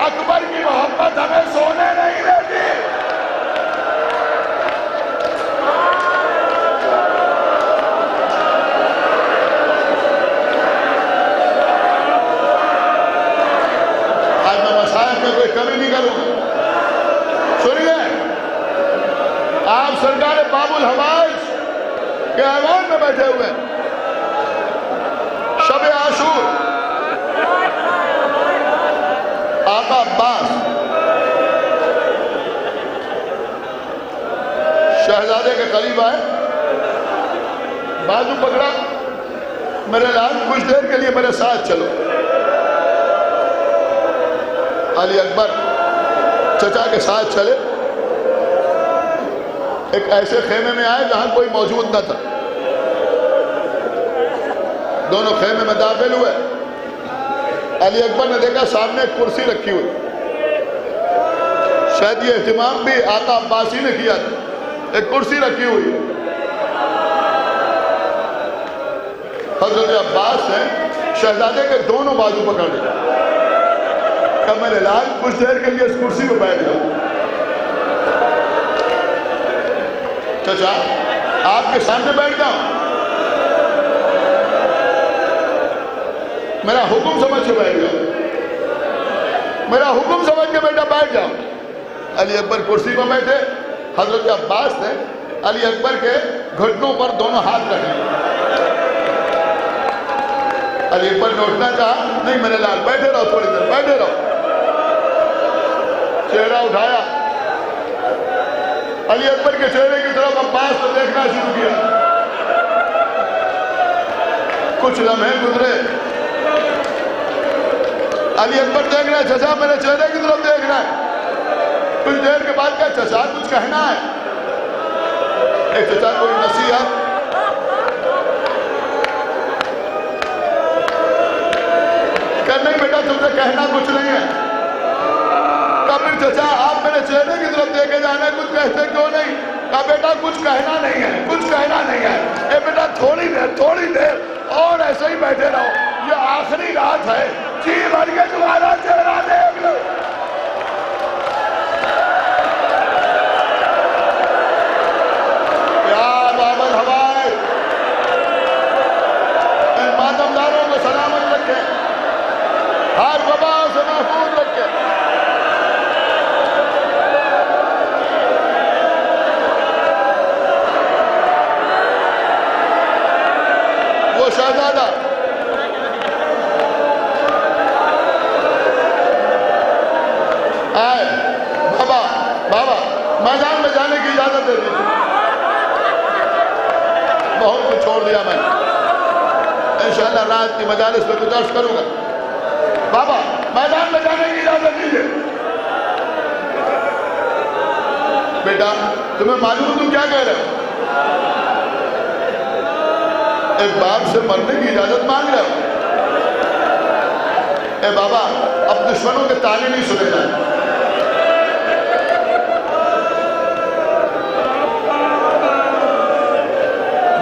Speaker 1: اکبر کی محبت ہمیں سونے نہیں دیتی. آج میں مسائل میں کوئی کمی نہیں کروں گا. سنیے, آپ سرکار باب الحوائج کے ایوان میں بیٹھے ہوئے ہیں, شب عاشور. آقا عباس شہزادے کے قریب آئے, بازو پکڑا, میرے لال کچھ دیر کے لیے میرے ساتھ چلو. علی اکبر چچا کے ساتھ چلے. ایک ایسے خیمے میں آئے جہاں کوئی موجود نہ تھا. دونوں خیمے میں داخل ہوئے. علی اکبر نے دیکھا سامنے ایک کرسی رکھی ہوئی. شاید یہ اہتمام بھی آقا عباسی نے کیا تھا. ایک کرسی رکھی ہوئی. حضرت عباس نے شہزادے کے دونوں بازو پکڑ لیا. کہ میرے لال کچھ دیر کے لیے اس کرسی پہ بیٹھ جاؤ. چچا آپ کے سامنے بیٹھ جاؤں, میرا حکم سمجھ کے بیٹھ جاؤ, میرا حکم سمجھ کے بیٹا بیٹھ جاؤ. علی اکبر کرسی پہ بیٹھے. حضرت عباس نے علی اکبر کے گھٹنوں پر دونوں ہاتھ رکھ لیے. علی اکبر نے اٹھنا چاہا, نہیں میرے لال بیٹھے رہو, تھوڑی دیر بیٹھے رہو. چہرہ اٹھایا, علی اکبر کے چہرے کی طرف عباس کو دیکھنا شروع کیا. کچھ لمحے گزرے. علی اکبر دیکھ رہے, چچا میرے چہرے کی طرف دیکھ رہا ہے. کچھ دیر کے بعد کہا, چچا کچھ کہنا ہے؟ ایک چچا کوئی نصیحت. کہ نہیں بیٹا تم سے کہنا کچھ نہیں ہے. پھر چچا آپ میرے چہرے کی طرف دیکھے جانا ہے, کچھ کہتے کیوں نہیں؟ کہا بیٹا کچھ کہنا نہیں ہے, کچھ کہنا نہیں ہے. اے بیٹا تھوڑی دیر اور ایسے ہی بیٹھے رہو. یہ آخری رات ہے، جی بھر کے تمہارا چہرہ دیکھ لو۔ یا باب الہوائے، ان ماتمداروں کو سلامت رکھے، ہر وبا سے محفوظ رکھے۔ وہ شہزادہ آئے، بابا میدان میں جانے کی اجازت دے دیجیے، بہت کچھ چھوڑ دیا میں نے، انشاءاللہ رات کی مجالس میں کچھ عرض کروں گا۔ بابا میدان میں جانے کی اجازت دیجیے۔ بیٹا تمہیں معلوم تم کیا کہہ رہے ہو؟ ایک باپ سے مرنے کی اجازت مانگ رہے ہو؟ اے بابا اب دشمنوں کے تانے نہیں سنے جائیں،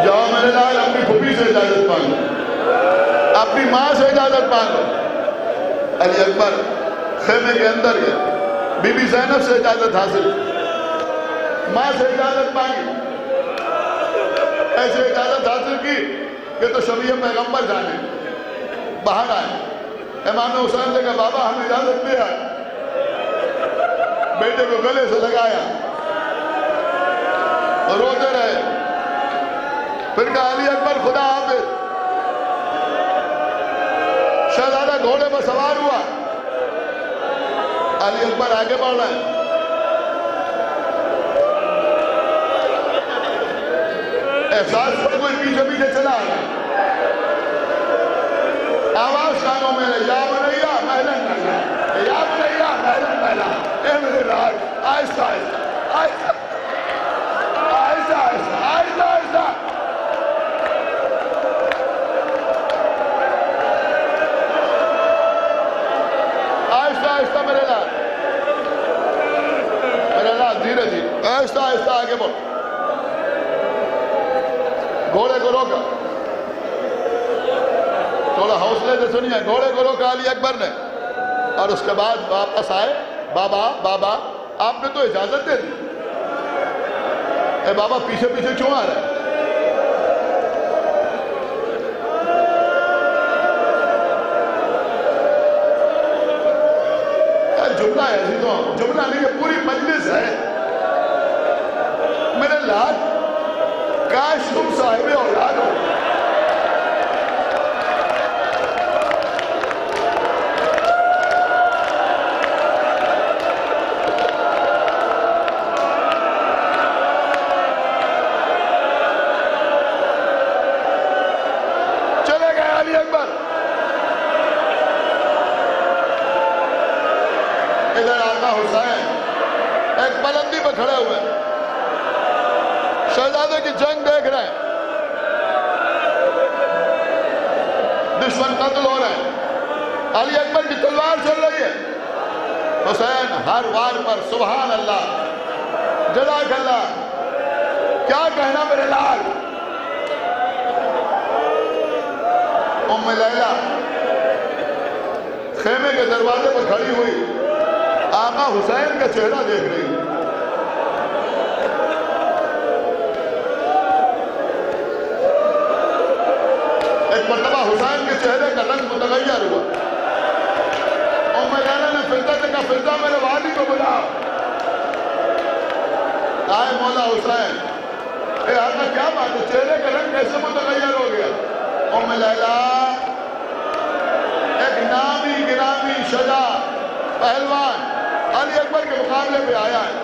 Speaker 1: جاؤ میرے لال اپنی پھوپھی سے اجازت مانگو، اپنی ماں سے اجازت مانگو۔ علی اکبر خیمے کے اندر گئے، بی بی زینب سے اجازت حاصل، ماں سے اجازت مانگی، ایسے اجازت حاصل کی کہ تو شبیہ پیغمبر جانے باہر آئے۔ امام حسین نے کہا بابا ہم اجازت دیا، بیٹے کو گلے سے لگایا، روتے رہے، پھر کہا علی اکبر خدا حافظ۔ شہزادہ گھوڑے پر سوار ہوا، علی اکبر آگے بڑھ رہے ہیں، احساس پر کوئی پیچھے پیچھے چلا آیا، آواز کانوں میں یا بنیا مہلن مہلا، یا بنیا مہلن مہلا، اے میرے لال آہستہ آہستہ آہستہ آہستہ آہستہ آہستہ آہستہ، آہستہ آہستہ میرے لال دھیرے دھیرے آہستہ آہستہ آگے بڑھ، گھوڑے کو روکا، تھوڑا حوصلے سے سنیے، گھوڑے کو روکا علی اکبر نے، اور اس کے بعد واپس آئے، بابا آپ نے تو اجازت دے دی، اے بابا پیچھے پیچھے کیوں آ رہے؟ جملہ ہے عزیزوں، جملہ نہیں ہے، پوری مجلس ہے، میرے لال کاش تم صاحب اولاد ہو۔ چلے گئے علی اکبر، ادھر آقا حسین ایک بلندی پہ کھڑے ہوئے، شہزادے کی جنگ دیکھ رہے ہیں، دشمن قتل ہو رہے ہیں، علی اکبر کی تلوار چل رہی ہے، حسین ہر وار پر سبحان اللہ جزاک اللہ، کیا کہنا میرے لال۔ ام لیلہ خیمے کے دروازے پر کھڑی ہوئی، آقا حسین کا چہرہ دیکھ رہی ہے، ایک مرتبہ حسین کے چہرے کا رنگ متغیر ہوا، ام لیلہ نے فرزہ سے کہا فرزہ میرے والی کو بلا، آئے مولا حسین، اے آقا کیا بات ہے، چہرے کا رنگ کیسے متغیر ہو گیا؟ ام لیلہ ایک نامی گرامی شجاع پہلوان علی اکبر کے مقابلے پہ آیا ہے،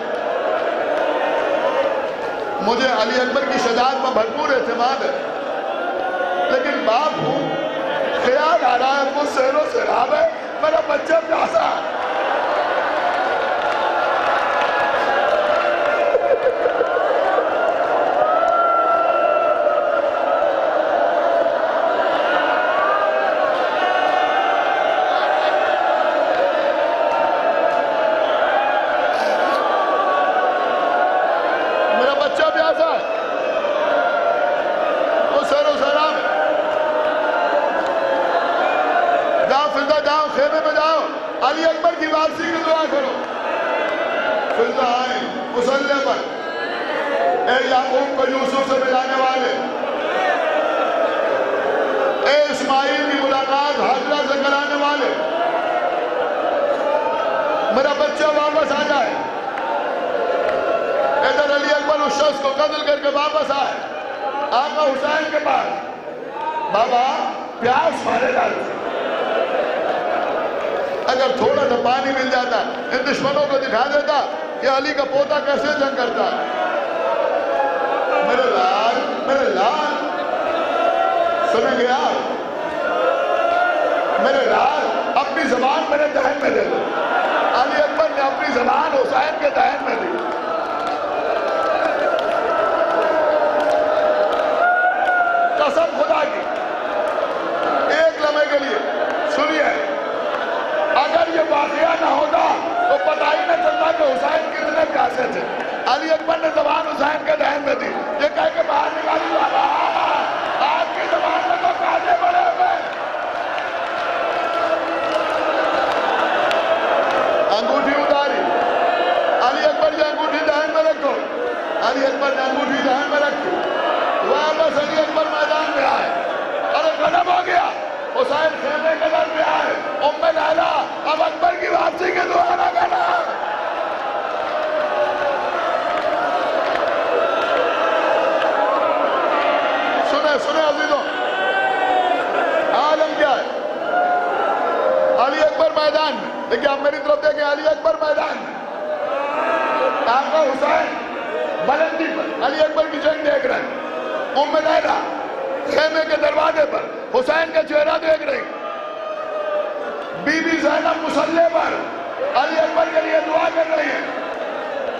Speaker 1: مجھے علی اکبر کی شجاعت پر بھرپور اعتماد ہے، لیکن باپ ہوں، خیال آ رہا ہے مجھ سہر و سہراب ہے، میرا بچہ پیاسا ہے، علی اکبر کی واپسی کی دعا کرو. فضائیں مسلح پر اے یعقوب کو یوسف سے ملانے والے، اے اسماعیل کی ملاقات ہاجرہ سے کرانے والے، میرا بچہ واپس آ جائے. ادھر علی اکبر اس شخص کو قتل کر کے واپس آئے آقا حسین کے پاس. بابا پیاس مارے ڈالتے، اگر تھوڑا سا پانی مل جاتا ان دشمنوں کو دکھا دیتا کہ علی کا پوتا کیسے جنگ کرتا ہے. میرے لال سنیں گے آپ؟ میرے لال اپنی زبان میرے دہن میں دے دو. علی اکبر نے اپنی زبان حسین کے دہن میں دی. قسم خدا کی ایک لمحے کے لیے سنیے، اگر یہ واقعہ نہ ہوتا تو پتہ ہی نہ چلتا کہ حسین کتنے پیاسے تھے. علی اکبر نے زبان حسین کے دہن میں دی، یہ کہہ کے باہر نکالی بابا آپ کی زبان میں تو کانٹے بڑے ہوئے. انگوٹھی اتاری، علی اکبر کی انگوٹھی دہن میں رکھو. علی اکبر نے انگوٹھی دہن میں رکھی، واپس علی اکبر میدان میں آئے. ارے ختم ہو گیا. حسین خیمے کے در پہ آئے. ام لیلا اب اکبر کی واپسی کی دعا نہ کرنا. سنیں عزیزوں، عالم کیا ہے؟ علی اکبر میدان میں، دیکھیں آپ میری طرف دیکھیں، علی اکبر میدان میں آقا حسین بلندی پر علی اکبر کی جنگ دیکھ رہے ہیں. ام لیلا خیمے کے دروازے پر حسین کا چہرہ دیکھ رہی. بی بی زینب مسلح پر علی اکبر کے لیے دعا کر رہی ہے.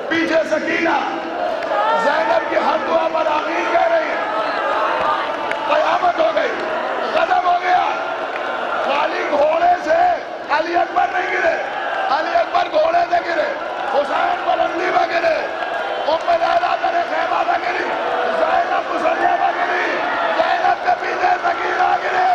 Speaker 1: پیچھے سکینہ زینب کی ہر دعا پر آمین کہہ رہی ہے. قیامت ہو گئی، ختم ہو گیا. خالی گھوڑے سے علی اکبر نہیں گرے، علی اکبر گھوڑے سے گرے، حسین بلندی میں گرے، ام لیلا کرے خیمہ میں گری، زینب مسلح میں گری، زینب کے پیچھے سکینہ گرے.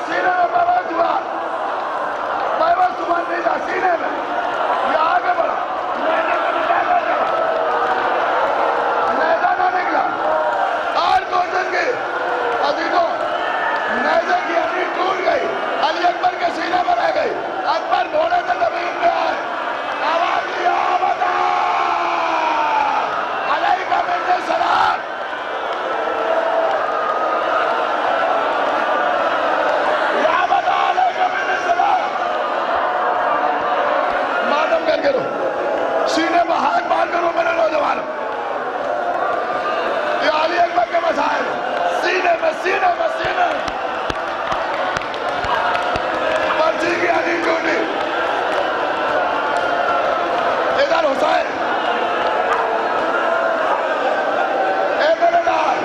Speaker 1: سینے میں پیوست ہوا، پیوست ہوا نیزہ سینے میں، یہ آگے بڑھا، نیزے کو نکالا جا، نیزہ نہ نکلا. اور کوشش کی عزیزوں، نیزے کی ہڈی ٹوٹ گئی، علی اکبر کے سینے میں رہ گئی. اکبر گھوڑے سے زمین پہ آئے، آواز دیا آبادا علیکہ منی السلام. سینے میں ہاتھ مار کرو میرے نوجوانوں، یہ علی اکبر کے مسائل سینے میں سینے میں سینے میں. پرچی کی ہڈی ٹوٹی. ادھر حسین، اے میرے لال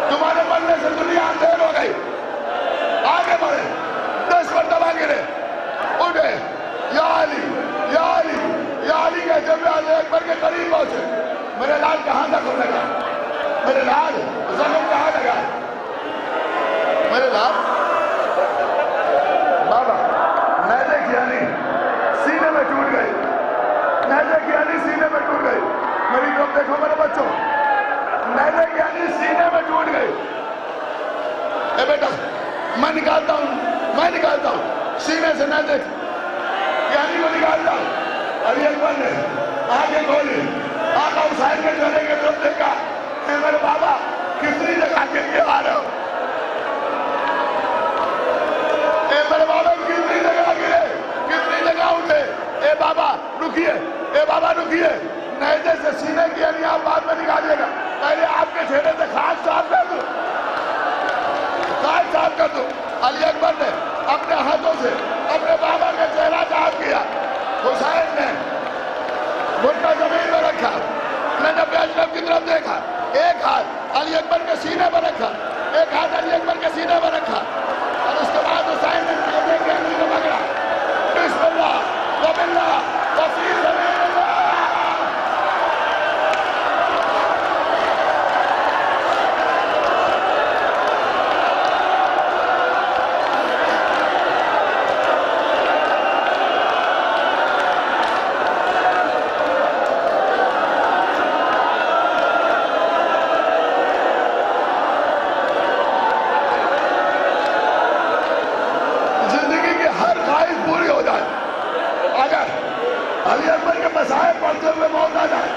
Speaker 1: تمہارے مرنے سے دنیا اندھیر ہو گئی. آگے بڑھے، 10 مرتبہ گرے، اٹھے، یا علی یا علی یا علی کہتے ہوئے علی اکبر کے قریب پہنچے. میرے لال کہاں زخم لگا؟ میرے لال زخم کہاں لگا؟ میرے لال بابا نیزے کی ہڈی سینے میں ٹوٹ گئی، نیزے کی ہڈی سینے میں ٹوٹ گئی. میری طرف دیکھو میرے بچوں، نیزے کی ہڈی سینے میں ٹوٹ گئی. اے بیٹا میں نکالتا ہوں سینے سے نیزے کی ہڈی کو نکالتا ہوں. علی اکبر نے آگے کھولی، آقا حسین کے چہرے کے طرف دیکھا. اے میرے بابا کتنی جگہ کے لیے آ رہے ہو؟ اے میرے بابا کتنی جگہ گرے، کتنی جگہ اٹھے. اے بابا رکیے، اے بابا رکیے. نیزے سے سینے کی ہڈی آپ بعد میں نکالیے گا، پہلے آپ کے چہرے سے خاک صاف کر دو، خاک صاف کر دو. علی اکبر نے اپنے ہاتھوں سے اپنے بابا کا چہرہ صاف کیا. حسین نے گھٹنا زمین میں رکھا، نے جب سینے پر رکھا، ایک ہاتھ علی اکبر کے سینے پر رکھا، اور اس کے بعد حسین نے کندھے کے انگلی کو پکڑا، بسم اللہ و باللہ و فی سبیل اللہ۔ علی اکبر کے مسائل پڑھتے ہوئے موت آ جائے،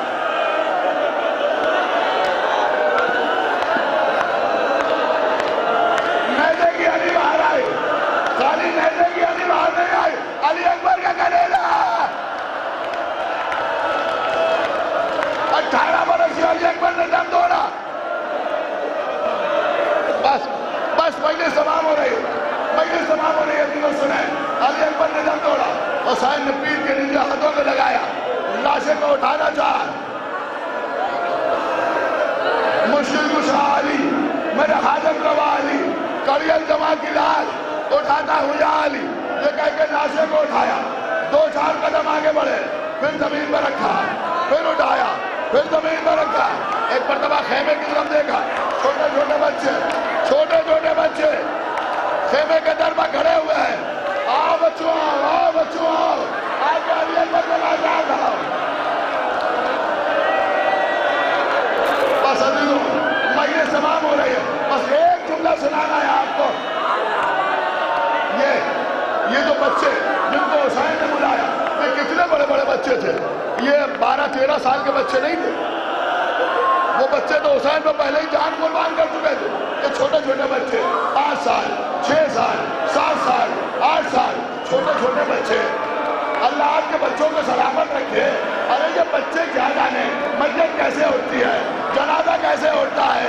Speaker 1: میدے کی علی باہر آئی، خالی میدے کی علی باہر نہیں آئی، علی اکبر کا کلیجہ 18 برس سے علی اکبر نے دم توڑا۔ بس مجلس تمام ہو رہی ہے، مجلس تمام ہو رہی ہے، دنوں سنیں، علی اکبر نے دم توڑا، حسین نے پیٹ کے نیچے ہاتھوں میں لگایا، لاشیں کو اٹھانا چاہا، مشکل کشا علی، میرے حاجت روا علی، کڑیل جمع کی لاش اٹھاتا ہوں یا علی، یہ کہہ کے لاشیں کو اٹھایا، 2-4 قدم آگے بڑھے، پھر زمین پر رکھا، پھر اٹھایا، پھر زمین پر رکھا، ایک مرتبہ خیمے کی طرف دیکھا، چھوٹے چھوٹے بچے خیمے کے در پر کھڑے ہوئے ہیں، آؤ بچوں آؤ بچوں آؤ، آج علی اکبر کو آزاد آؤ۔ بس عزیزوں مجلس تمام ہو رہی ہے، بس ایک جملہ سنانا ہے آپ کو۔ یہ جو بچے جن کو حسین نے بلایا، یہ کتنے بڑے بڑے بچے تھے، یہ 12-13 سال کے بچے نہیں تھے، وہ بچے تو حسین میں پہلے ہی جان قربان کر چکے تھے۔ یہ چھوٹے بچے 5 سال 6 سال 7 سال 8 سال چھوٹے بچے، اللہ آپ کے بچوں کو سلامت رکھے۔ ارے یہ بچے کیا جانے مسجد کیسے اٹھتی ہے، جنازہ کیسے اٹھتا ہے،